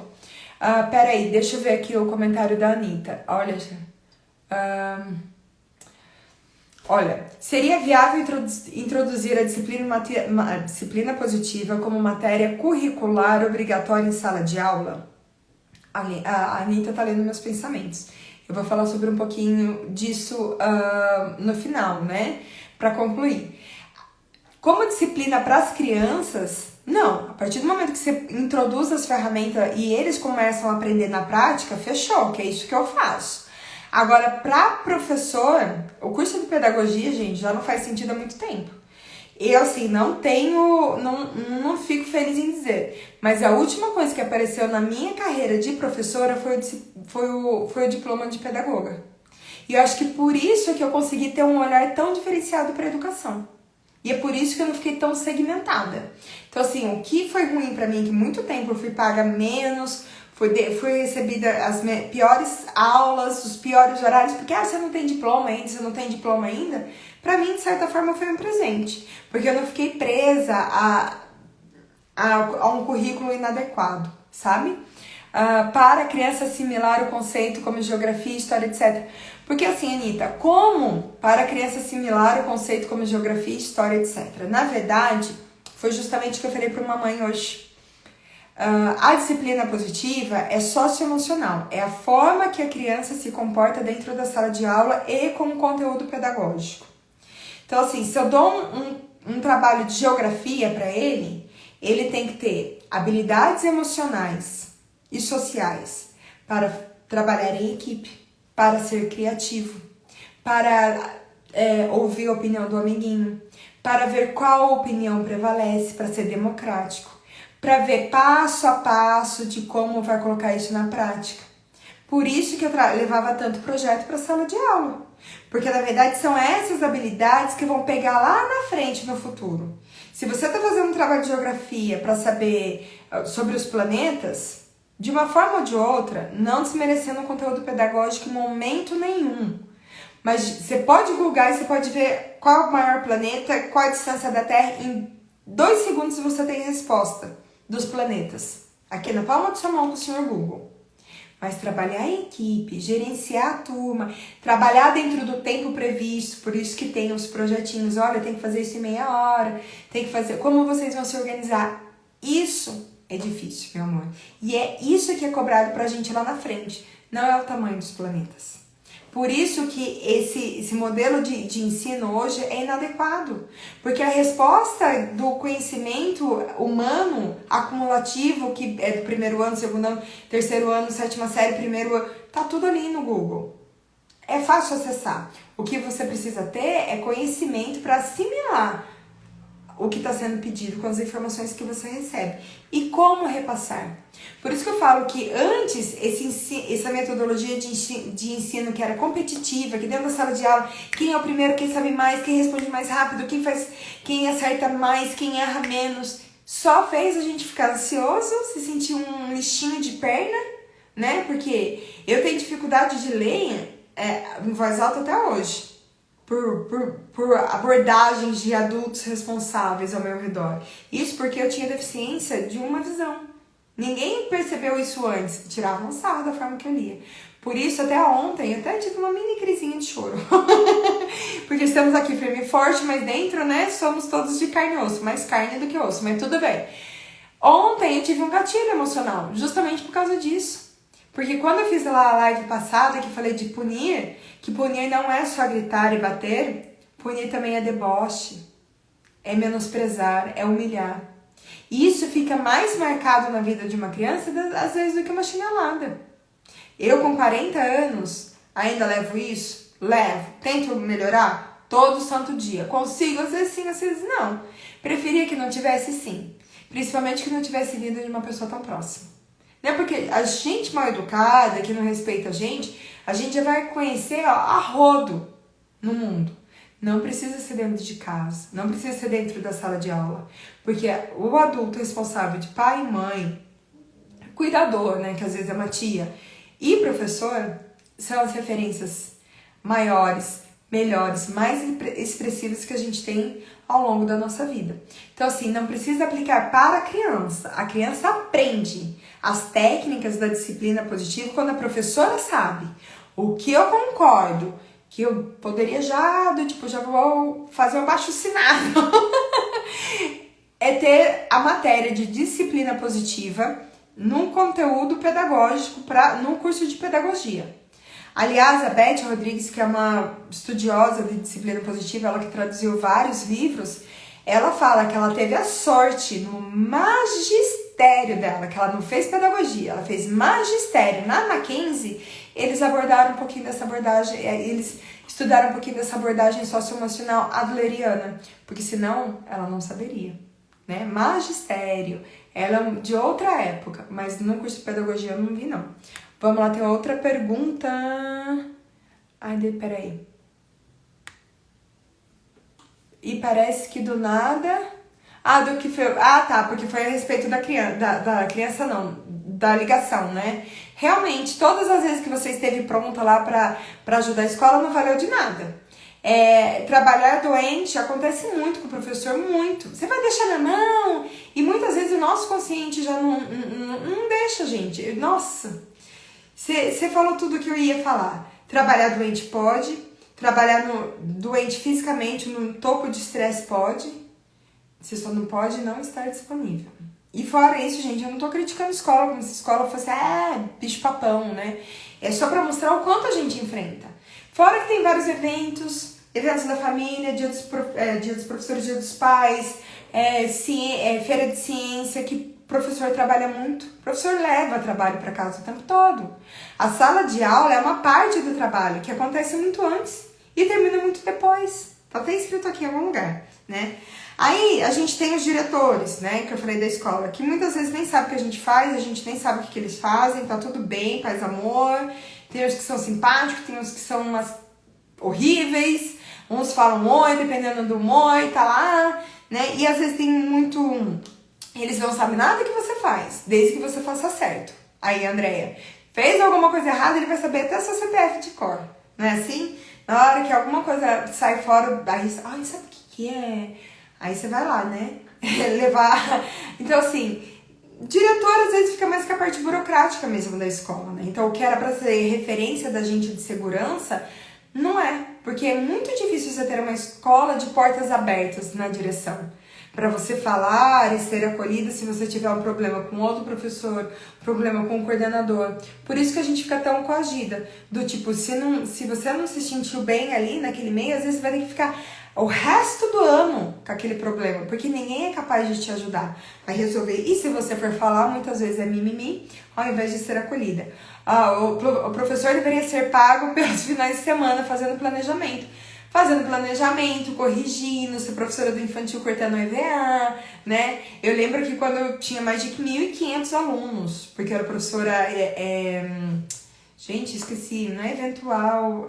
Peraí, deixa eu ver aqui o comentário da Anitta. Olha, seria viável introduzir a disciplina positiva como matéria curricular obrigatória em sala de aula? A Anitta tá lendo meus pensamentos. Eu vou falar sobre um pouquinho disso no final, né? Para concluir. Como disciplina para as crianças... Não, a partir do momento que você introduz as ferramentas e eles começam a aprender na prática, fechou, que é isso que eu faço. Agora, para professor, o curso de pedagogia, gente, já não faz sentido há muito tempo. Eu, assim, não fico feliz em dizer, mas a última coisa que apareceu na minha carreira de professora foi o diploma de pedagoga. E eu acho que por isso é que eu consegui ter um olhar tão diferenciado para a educação. E é por isso que eu não fiquei tão segmentada. Então, assim, o que foi ruim pra mim, que muito tempo eu fui paga menos, fui recebida as piores aulas, os piores horários, porque você não tem diploma ainda, pra mim, de certa forma, foi um presente. Porque eu não fiquei presa a um currículo inadequado, sabe? Para a criança assimilar o conceito como geografia, história, etc. Porque assim, Anitta, como para a criança assimilar o conceito como geografia, história, etc. Na verdade, foi justamente o que eu falei para uma mãe hoje. A disciplina positiva é socioemocional, é a forma que a criança se comporta dentro da sala de aula e com o conteúdo pedagógico. Então, assim, se eu dou um trabalho de geografia para ele tem que ter habilidades emocionais e sociais para trabalhar em equipe. para ser criativo, para ouvir a opinião do amiguinho, para ver qual opinião prevalece, para ser democrático, para ver passo a passo de como vai colocar isso na prática. Por isso que eu levava tanto projeto para a sala de aula, porque na verdade são essas habilidades que vão pegar lá na frente no futuro. Se você está fazendo um trabalho de geografia para saber sobre os planetas, de uma forma ou de outra, não desmerecendo o conteúdo pedagógico em momento nenhum, mas você pode googar e você pode ver qual é o maior planeta, qual a distância da Terra, em 2 segundos você tem a resposta dos planetas, aqui na palma de sua mão com o senhor Google. Mas trabalhar em equipe, gerenciar a turma, trabalhar dentro do tempo previsto, por isso que tem os projetinhos, olha, tem que fazer isso em meia hora, tem que fazer, como vocês vão se organizar? Isso é difícil, meu amor. E é isso que é cobrado pra gente lá na frente, não é o tamanho dos planetas. Por isso que esse modelo de ensino hoje é inadequado, porque a resposta do conhecimento humano acumulativo, que é do primeiro ano, segundo ano, terceiro ano, sétima série, primeiro ano, tá tudo ali no Google. É fácil acessar. O que você precisa ter é conhecimento para assimilar o que está sendo pedido com as informações que você recebe e como repassar. Por isso que eu falo que antes essa metodologia de ensino que era competitiva, que dentro da sala de aula, quem é o primeiro, quem sabe mais, quem responde mais rápido, quem acerta mais, quem erra menos, só fez a gente ficar ansioso, se sentir um lixinho de perna, né? Porque eu tenho dificuldade de ler em voz alta até hoje. Por abordagens de adultos responsáveis ao meu redor. Isso porque eu tinha deficiência de uma visão. Ninguém percebeu isso antes. Tiravam um sarro da forma que eu lia. Por isso, até ontem, eu até tive uma mini crisinha de choro. Porque estamos aqui firme e forte, mas dentro, né, somos todos de carne e osso. Mais carne do que osso, mas tudo bem. Ontem eu tive um gatilho emocional, justamente por causa disso. Porque quando eu fiz lá a live passada, que falei de punir, que punir não é só gritar e bater, punir também é deboche, é menosprezar, é humilhar. E isso fica mais marcado na vida de uma criança, às vezes, do que uma chinelada. Eu, com 40 anos, ainda levo isso? Levo. Tento melhorar? Todo santo dia. Consigo? Às vezes sim, às vezes não. Preferia que não tivesse sim. Principalmente que não tivesse vindo de uma pessoa tão próxima. Não é porque a gente mal educada, que não respeita a gente já vai conhecer a rodo no mundo. Não precisa ser dentro de casa, não precisa ser dentro da sala de aula. Porque o adulto responsável de pai e mãe, cuidador, né, que às vezes é uma tia, e professor, são as referências maiores, melhores, mais expressivas que a gente tem ao longo da nossa vida. Então, assim, não precisa aplicar para a criança aprende as técnicas da disciplina positiva quando a professora sabe. O que eu concordo, que eu poderia já vou fazer um abaixo-assinado, é ter a matéria de disciplina positiva num conteúdo pedagógico, num curso de pedagogia. Aliás, a Beth Rodrigues, que é uma estudiosa de disciplina positiva, ela que traduziu vários livros, ela fala que ela teve a sorte no magistério dela, que ela não fez pedagogia, ela fez magistério. Na Mackenzie, eles abordaram um pouquinho dessa abordagem, eles estudaram um pouquinho dessa abordagem socioemocional adleriana, porque senão ela não saberia, né? Magistério, ela é de outra época, mas no curso de pedagogia eu não vi, não. Vamos lá, tem outra pergunta. Peraí. E parece que do nada... do que foi... tá, porque foi a respeito da criança, da criança não, da ligação, né? Realmente, todas as vezes que você esteve pronta lá pra ajudar a escola, não valeu de nada. Trabalhar doente acontece muito com o professor, muito. Você vai deixar na mão, e muitas vezes o nosso consciente já não deixa, gente. Nossa, você falou tudo o que eu ia falar. Trabalhar doente pode, trabalhar doente fisicamente, no topo de estresse pode, você só não pode não estar disponível. E fora isso, gente, eu não tô criticando a escola, como se a escola fosse, bicho papão, né? É só pra mostrar o quanto a gente enfrenta. Fora que tem vários eventos da família, dia dos professores, dia dos pais, feira de ciência, que professor trabalha muito, o professor leva trabalho para casa o tempo todo. A sala de aula é uma parte do trabalho que acontece muito antes e termina muito depois. Tá até escrito aqui em algum lugar, né? Aí a gente tem os diretores, né, que eu falei da escola, que muitas vezes nem sabe o que a gente faz, a gente nem sabe o que eles fazem, tá tudo bem, paz, amor. Tem uns que são simpáticos, tem uns que são umas horríveis, uns falam oi, dependendo do humor, tá lá, né? E às vezes tem muito... Eles não sabem nada que você faz, desde que você faça certo. Aí, Andréia, fez alguma coisa errada, ele vai saber até seu CPF de cor, não é assim? Na hora que alguma coisa sai fora, aí, ai, sabe o que é? Aí você vai lá, né? Levar... Então, assim, diretor às vezes fica mais com a parte burocrática mesmo da escola, né? Então, o que era pra ser referência da gente de segurança, não é. Porque é muito difícil você ter uma escola de portas abertas na direção. Para você falar e ser acolhida se você tiver um problema com outro professor, problema com o coordenador. Por isso que a gente fica tão coagida. Do tipo, se você não se sentiu bem ali naquele meio, às vezes você vai ter que ficar o resto do ano com aquele problema, porque ninguém é capaz de te ajudar a resolver. E se você for falar, muitas vezes é mimimi, ao invés de ser acolhida. O professor deveria ser pago pelos finais de semana fazendo planejamento, corrigindo, ser professora do infantil cortando o EVA, né? Eu lembro que quando eu tinha mais de 1.500 alunos, porque eu era professora, gente, esqueci, não é eventual,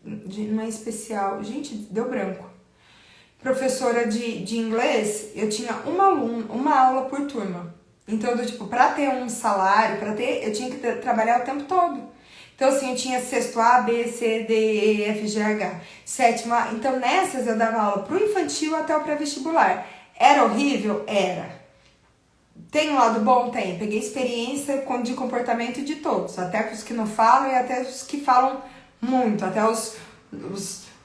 não é especial, gente, deu branco. Professora de inglês, eu tinha uma aula por turma. Então, pra ter um salário, eu tinha que trabalhar o tempo todo. Então, assim, eu tinha sexto A, B, C, D, E, F, G, H, sétimo A. Então, nessas eu dava aula pro infantil até o pré-vestibular. Era horrível? Era. Tem um lado bom? Tem. Peguei experiência de comportamento de todos. Até os que não falam e até os que falam muito. Até os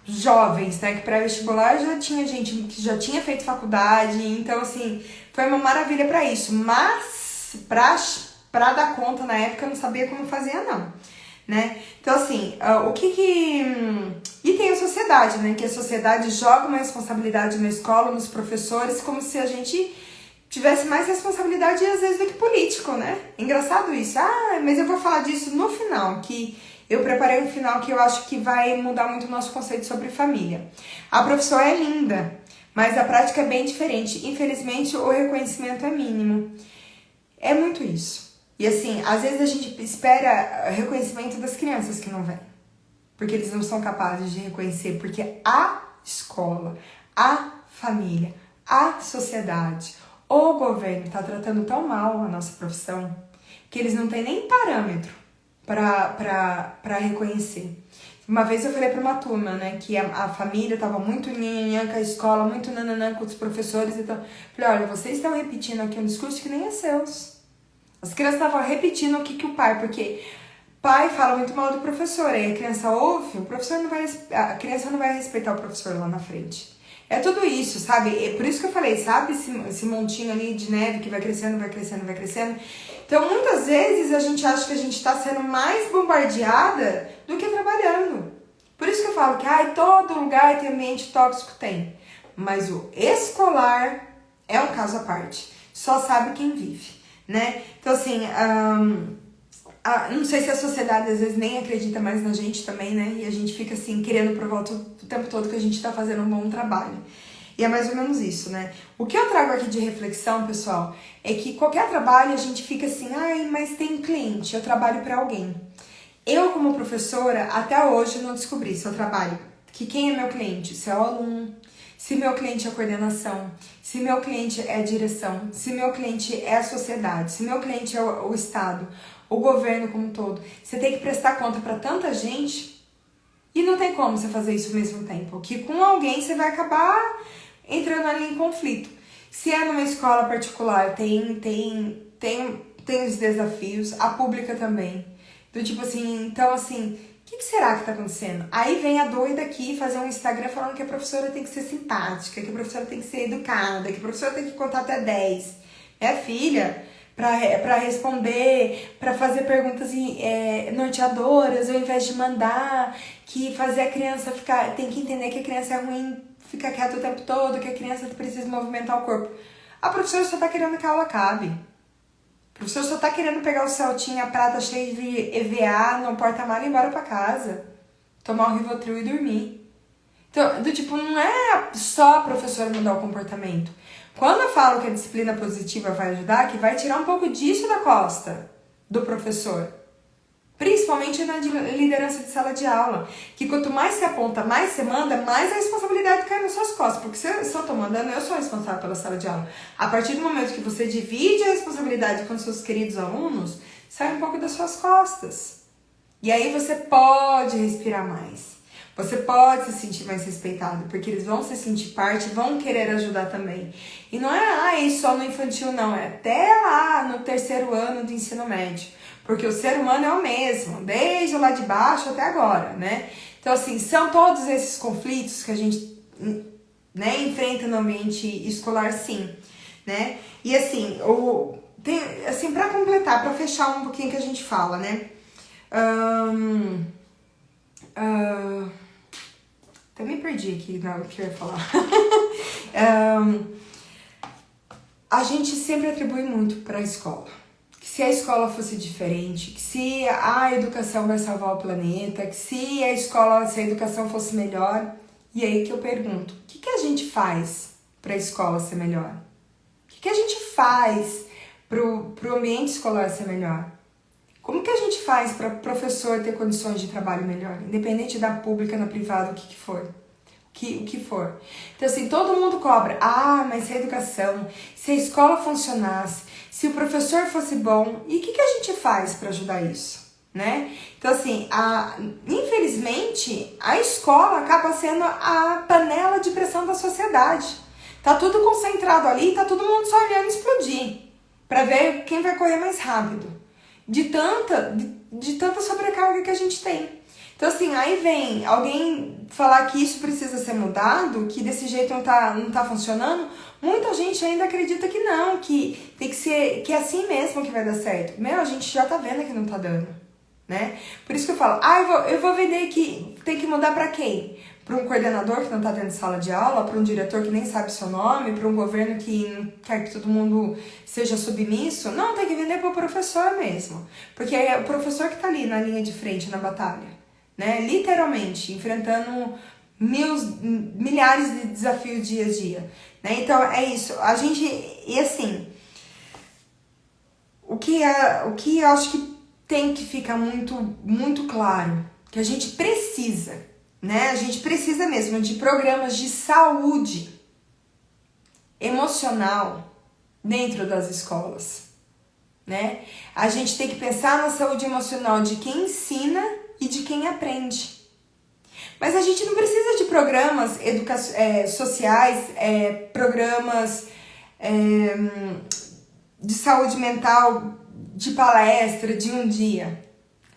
jovens, né? Que pré-vestibular já tinha gente que já tinha feito faculdade. Então, assim, foi uma maravilha pra isso. Mas, pra dar conta na época, eu não sabia como fazia, não. Né? Então, assim, E tem a sociedade, né? Que a sociedade joga uma responsabilidade na escola, nos professores, como se a gente tivesse mais responsabilidade, às vezes, do que político, né? Engraçado isso. Mas eu vou falar disso no final, que eu preparei um final que eu acho que vai mudar muito o nosso conceito sobre família. A professora é linda, mas a prática é bem diferente. Infelizmente, o reconhecimento é mínimo. É muito isso. E assim, às vezes a gente espera reconhecimento das crianças que não vêm. Porque eles não são capazes de reconhecer. Porque a escola, a família, a sociedade, o governo está tratando tão mal a nossa profissão que eles não têm nem parâmetro para reconhecer. Uma vez eu falei para uma turma, né, que a família estava muito nhanhã com a escola, muito nananã com os professores. Então, falei, olha, vocês estão repetindo aqui um discurso que nem é seus. As crianças estavam repetindo o que o pai, porque pai fala muito mal do professor, aí a criança ouve, a criança não vai respeitar o professor lá na frente. É tudo isso, sabe? É por isso que eu falei, sabe esse montinho ali de neve que vai crescendo, vai crescendo, vai crescendo. Então, muitas vezes a gente acha que a gente está sendo mais bombardeada do que trabalhando. Por isso que eu falo que todo lugar tem ambiente tóxico, tem. Mas o escolar é um caso à parte. Só sabe quem vive. Né? Então, assim, não sei se a sociedade às vezes nem acredita mais na gente também, né? E a gente fica assim, querendo provar o tempo todo que a gente tá fazendo um bom trabalho. E é mais ou menos isso, né? O que eu trago aqui de reflexão, pessoal, é que qualquer trabalho a gente fica assim, mas tem cliente, eu trabalho para alguém. Eu, como professora, até hoje não descobri se eu trabalho, que quem é meu cliente, se é o aluno, se meu cliente é a coordenação, se meu cliente é a direção, se meu cliente é a sociedade, se meu cliente é o Estado, o governo como um todo. Você tem que prestar conta para tanta gente e não tem como você fazer isso ao mesmo tempo. Que com alguém você vai acabar entrando ali em conflito. Se é numa escola particular, tem os desafios, a pública também. Do tipo assim, então assim... O que será que tá acontecendo? Aí vem a doida aqui fazer um Instagram falando que a professora tem que ser simpática, que a professora tem que ser educada, que a professora tem que contar até 10. Filha, pra responder, pra fazer perguntas norteadoras, ao invés de mandar, que fazer a criança ficar... Tem que entender que a criança é ruim, ficar quieta o tempo todo, que a criança precisa movimentar o corpo. A professora só tá querendo que a aula acabe. O professor só tá querendo pegar o Celtinha, a prata cheia de EVA no porta-mala e ir embora pra casa. Tomar o Rivotril e dormir. Então, do tipo, não é só a professora mudar o comportamento. Quando eu falo que a disciplina positiva vai ajudar, que vai tirar um pouco disso da costa do professor. Principalmente na liderança de sala de aula. Que quanto mais você aponta, mais você manda, mais a responsabilidade cai nas suas costas. Porque se eu tô mandando, eu sou responsável pela sala de aula. A partir do momento que você divide a responsabilidade com seus queridos alunos, sai um pouco das suas costas. E aí você pode respirar mais. Você pode se sentir mais respeitado, porque eles vão se sentir parte, vão querer ajudar também. E não é só no infantil, não. É até lá no 3º ano do ensino médio. Porque o ser humano é o mesmo, desde lá de baixo até agora, né? Então, assim, são todos esses conflitos que a gente, né, enfrenta no ambiente escolar, sim, né? E, assim, assim, para completar, para fechar um pouquinho que a gente fala, né? Até me perdi aqui no que eu ia falar. A gente sempre atribui muito para a escola. Se a escola fosse diferente, que se a educação vai salvar o planeta, que se a educação fosse melhor. E aí que eu pergunto, o que a gente faz para a escola ser melhor? O que a gente faz para o ambiente escolar ser melhor? Como que a gente faz para o professor ter condições de trabalho melhor? Independente da pública, na privada, o que for. O que for. Então, assim, todo mundo cobra. Mas se a educação, se a escola funcionasse, se o professor fosse bom, e o que a gente faz para ajudar isso, né? Então, assim, infelizmente, a escola acaba sendo a panela de pressão da sociedade. Tá tudo concentrado ali, tá todo mundo só olhando explodir, para ver quem vai correr mais rápido, de tanta sobrecarga que a gente tem. Então, assim, aí vem alguém falar que isso precisa ser mudado, que desse jeito não tá funcionando. Muita gente ainda acredita que não, que tem que ser, que é assim mesmo que vai dar certo. A gente já tá vendo que não tá dando, né? Por isso que eu falo, eu vou vender que tem que mudar pra quem? Pra um coordenador que não tá dentro de sala de aula, pra um diretor que nem sabe seu nome, pra um governo que não quer que todo mundo seja submisso? Não, tem que vender pro professor mesmo. Porque é o professor que tá ali na linha de frente, na batalha, né? Literalmente, enfrentando milhares de desafios dia a dia, né? Então, é isso. E assim, o que eu acho que tem que ficar muito, muito claro, que a gente precisa, né? A gente precisa mesmo de programas de saúde emocional dentro das escolas, né? A gente tem que pensar na saúde emocional de quem ensina e de quem aprende. Mas a gente não precisa de programas sociais, programas de saúde mental, de palestra, de um dia.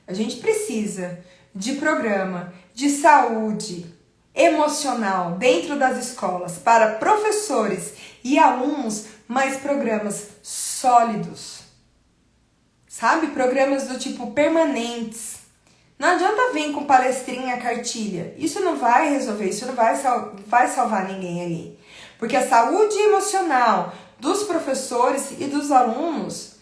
A gente precisa de programa de saúde emocional dentro das escolas para professores e alunos, mas programas sólidos, sabe? Programas do tipo permanentes. Não adianta vir com palestrinha, cartilha. Isso não vai resolver, isso não vai salvar ninguém ali. Porque a saúde emocional dos professores e dos alunos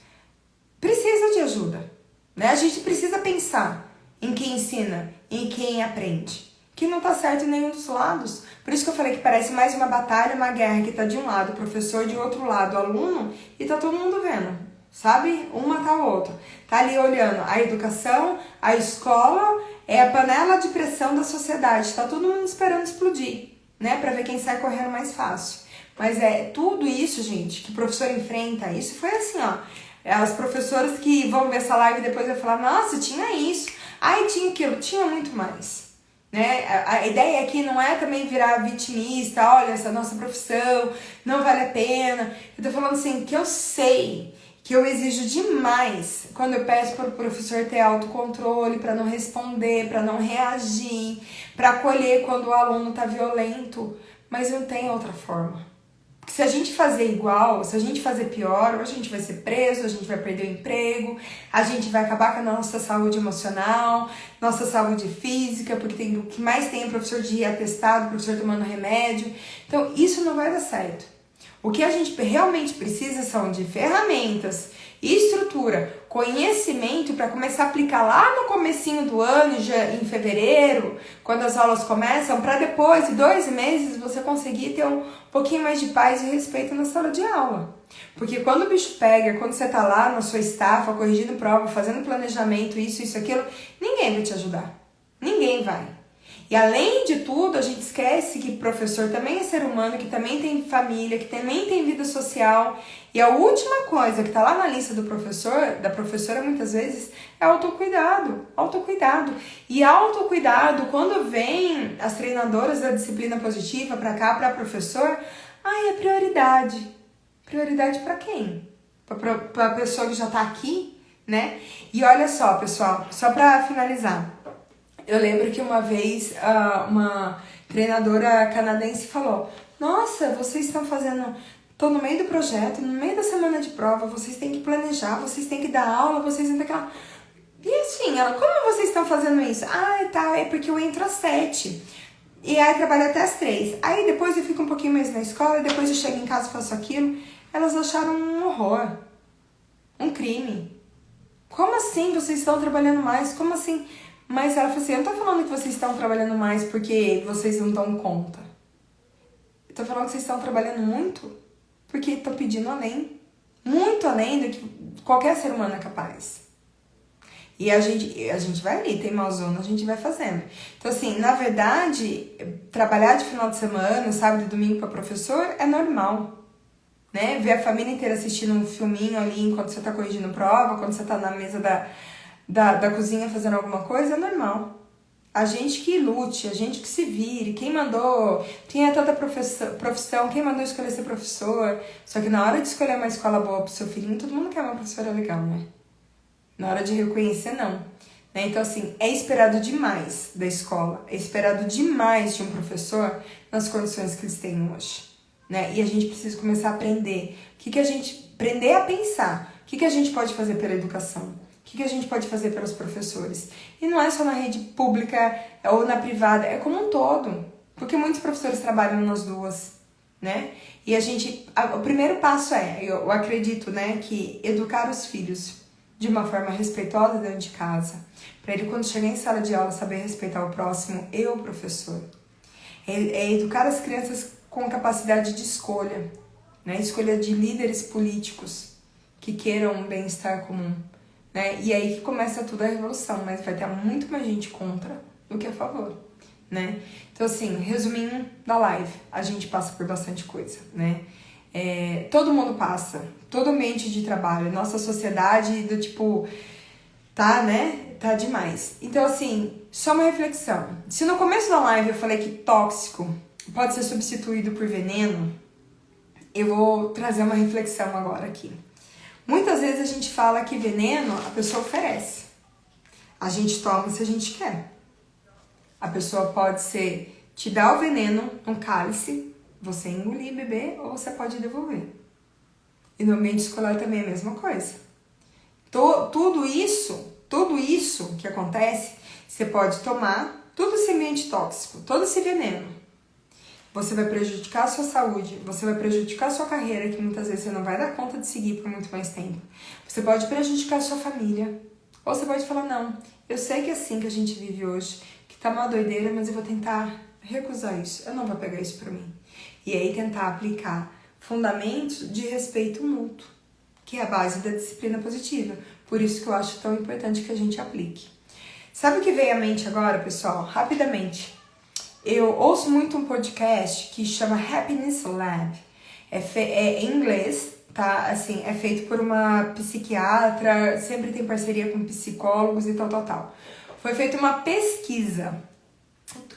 precisa de ajuda, né? A gente precisa pensar em quem ensina, em quem aprende. Que não tá certo em nenhum dos lados. Por isso que eu falei que parece mais uma batalha, uma guerra, que tá de um lado o professor, de outro lado o aluno, e tá todo mundo vendo. Sabe? Um matar o outro. Tá ali olhando a educação, a escola, é a panela de pressão da sociedade. Tá todo mundo esperando explodir, né? Pra ver quem sai correndo mais fácil. Mas tudo isso, gente, que o professor enfrenta, isso foi assim, ó. As professoras que vão ver essa live depois vão falar, nossa, tinha isso. Tinha aquilo. Tinha muito mais. Né? A ideia aqui não é também virar vitimista, olha, essa nossa profissão não vale a pena. Eu tô falando assim, que eu sei que eu exijo demais quando eu peço para o professor ter autocontrole, para não responder, para não reagir, para acolher quando o aluno tá violento, mas não tem outra forma. Porque se a gente fazer igual, se a gente fazer pior, ou a gente vai ser preso, a gente vai perder o emprego, a gente vai acabar com a nossa saúde emocional, nossa saúde física, porque o que mais tem é professor de atestado, professor tomando remédio. Então, isso não vai dar certo. O que a gente realmente precisa são de ferramentas, estrutura, conhecimento para começar a aplicar lá no comecinho do ano, já em fevereiro, quando as aulas começam, para depois de 2 meses você conseguir ter um pouquinho mais de paz e respeito na sala de aula. Porque quando o bicho pega, quando você tá lá na sua estafa, corrigindo prova, fazendo planejamento, isso, aquilo, ninguém vai te ajudar. Ninguém vai. E além de tudo, a gente esquece que professor também é ser humano, que também tem família, que também tem vida social. E a última coisa que tá lá na lista do professor, da professora muitas vezes, é autocuidado. Autocuidado. E autocuidado, quando vem as treinadoras da disciplina positiva pra cá, pra professor, é prioridade. Prioridade pra quem? Pra pessoa que já tá aqui, né? E olha só, pessoal, só pra finalizar. Eu lembro que uma vez uma treinadora canadense falou: nossa, vocês estão fazendo... Tô no meio do projeto, no meio da semana de prova, vocês têm que planejar, vocês têm que dar aula, vocês têm que... E assim, ela, como vocês estão fazendo isso? É porque eu entro às 7. E aí trabalho até às 3. Aí depois eu fico um pouquinho mais na escola, depois eu chego em casa e faço aquilo. Elas acharam um horror. Um crime. Como assim vocês estão trabalhando mais? Como assim... Mas ela falou assim, eu não tô falando que vocês estão trabalhando mais porque vocês não dão conta. Eu tô falando que vocês estão trabalhando muito porque estão pedindo além. Muito além do que qualquer ser humano é capaz. E a gente vai ali, tem teimosona, a gente vai fazendo. Então assim, na verdade, trabalhar de final de semana, sábado e domingo para professor é normal. Né? Ver a família inteira assistindo um filminho ali enquanto você tá corrigindo prova, quando você tá na mesa da cozinha fazendo alguma coisa, é normal. A gente que lute, a gente que se vire, quem mandou, quem é tanta profissão, quem mandou escolher ser professor. Só que na hora de escolher uma escola boa pro seu filhinho, todo mundo quer uma professora legal, né? Na hora de reconhecer, não. Né? Então, assim, é esperado demais da escola, é esperado demais de um professor nas condições que eles têm hoje. Né? E a gente precisa começar a aprender. Aprender a pensar. O que a gente pode fazer pela educação? O que a gente pode fazer pelos professores? E não é só na rede pública ou na privada, é como um todo. Porque muitos professores trabalham nas duas, né? E o primeiro passo eu acredito, né, que educar os filhos de uma forma respeitosa dentro de casa. Para ele, quando chegar em sala de aula, saber respeitar o próximo e o professor. É educar as crianças com capacidade de escolha, né? Escolha de líderes políticos que queiram um bem-estar comum. Né? E aí que começa toda a revolução, mas vai ter muito mais gente contra do que a favor, né? Então, assim, resumindo da live, a gente passa por bastante coisa, né? Todo mundo passa, todo ambiente de trabalho, nossa sociedade do tipo, tá, né? Tá demais. Então, assim, só uma reflexão. Se no começo da live eu falei que tóxico pode ser substituído por veneno, eu vou trazer uma reflexão agora aqui. Muitas vezes a gente fala que veneno a pessoa oferece. A gente toma se a gente quer. A pessoa pode te dar o veneno, um cálice, você engolir, beber, ou você pode devolver. E no ambiente escolar também é a mesma coisa. Tudo isso que acontece, você pode tomar, todo esse ambiente tóxico, todo esse veneno. Você vai prejudicar a sua saúde, você vai prejudicar a sua carreira, que muitas vezes você não vai dar conta de seguir por muito mais tempo. Você pode prejudicar a sua família. Ou você pode falar, não, eu sei que é assim que a gente vive hoje, que tá uma doideira, mas eu vou tentar recusar isso. Eu não vou pegar isso pra mim. E aí tentar aplicar fundamentos de respeito mútuo, que é a base da disciplina positiva. Por isso que eu acho tão importante que a gente aplique. Sabe o que veio à mente agora, pessoal? Rapidamente. Eu ouço muito um podcast que chama Happiness Lab. É em inglês, tá? Assim, é feito por uma psiquiatra, sempre tem parceria com psicólogos e tal. Foi feita uma pesquisa.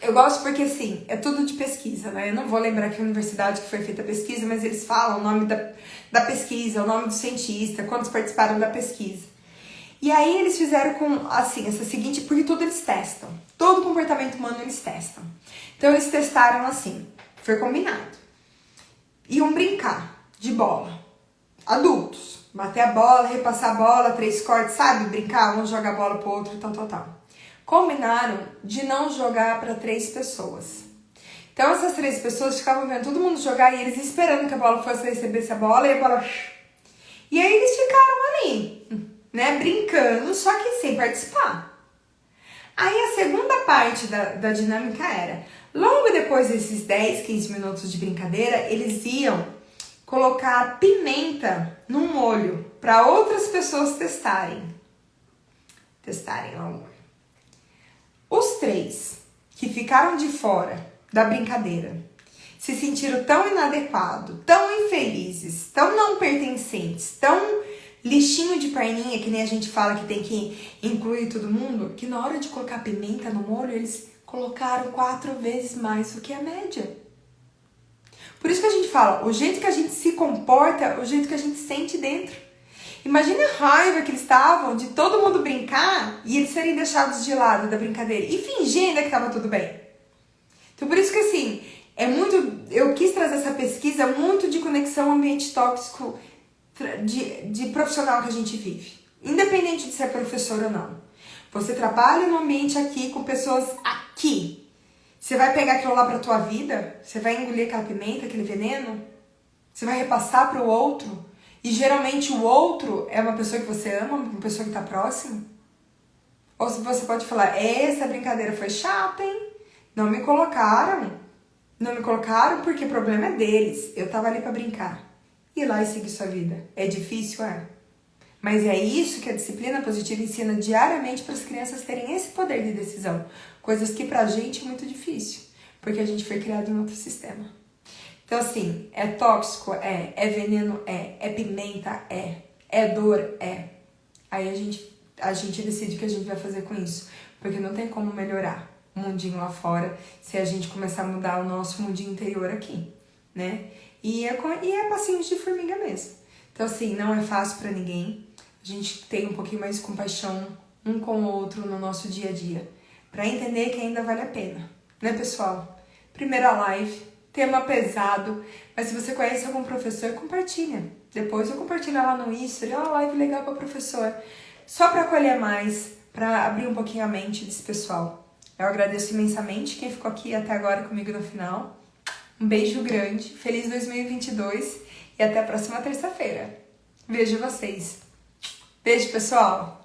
Eu gosto porque, assim, é tudo de pesquisa, né? Eu não vou lembrar que universidade que foi feita a pesquisa, mas eles falam o nome da pesquisa, o nome do cientista, quantos participaram da pesquisa. E aí eles fizeram com, assim, essa seguinte... Porque tudo eles testam. Todo comportamento humano eles testam. Então eles testaram assim, foi combinado. Iam brincar de bola. Adultos. Bater a bola, repassar a bola, 3 cortes, sabe? Brincar, um joga a bola pro outro, tal. Combinaram de não jogar para 3 pessoas. Então essas 3 pessoas ficavam vendo todo mundo jogar e eles esperando que a bola fosse receber essa bola e a bola... E aí eles ficaram ali, né, brincando, só que sem participar. Aí a segunda parte da dinâmica era, logo depois desses 10, 15 minutos de brincadeira, eles iam colocar pimenta num molho para outras pessoas testarem lá o molho. Os 3 que ficaram de fora da brincadeira se sentiram tão inadequados, tão infelizes, tão não pertencentes, tão lixinho de perninha, que nem a gente fala que tem que incluir todo mundo, que na hora de colocar pimenta no molho, eles colocaram 4 vezes mais do que a média. Por isso que a gente fala, o jeito que a gente se comporta, o jeito que a gente sente dentro. Imagina a raiva que eles estavam de todo mundo brincar e eles serem deixados de lado da brincadeira e fingir ainda que estava tudo bem. Então por isso que assim, eu quis trazer essa pesquisa muito de conexão ao ambiente tóxico de profissional que a gente vive. Independente de ser professor ou não. Você trabalha no ambiente aqui com pessoas aqui. Você vai pegar aquilo lá pra tua vida? Você vai engolir aquela pimenta, aquele veneno? Você vai repassar pro outro? E geralmente o outro é uma pessoa que você ama, uma pessoa que tá próxima? Ou você pode falar, essa brincadeira foi chata, hein? Não me colocaram porque o problema é deles. Eu tava ali pra brincar. Ir lá e seguir sua vida. É difícil, é? Mas é isso que a disciplina positiva ensina diariamente para as crianças terem esse poder de decisão. Coisas que pra gente é muito difícil, porque a gente foi criado em outro sistema. Então assim, é tóxico? É veneno? É pimenta? É dor? Aí a gente decide o que a gente vai fazer com isso, porque não tem como melhorar o mundinho lá fora se a gente começar a mudar o nosso mundinho interior aqui, né? E é passinhos de formiga mesmo. Então assim, não é fácil pra ninguém. A gente tem um pouquinho mais de compaixão um com o outro no nosso dia a dia, pra entender que ainda vale a pena, né, pessoal? Primeira live, tema pesado, mas se você conhece algum professor, compartilha. Depois eu compartilho lá no History, live legal para professor, só para acolher mais, para abrir um pouquinho a mente desse pessoal. Eu agradeço imensamente quem ficou aqui até agora comigo no final. Um beijo grande, feliz 2022 e até a próxima terça-feira. Vejo vocês. Beijo, pessoal!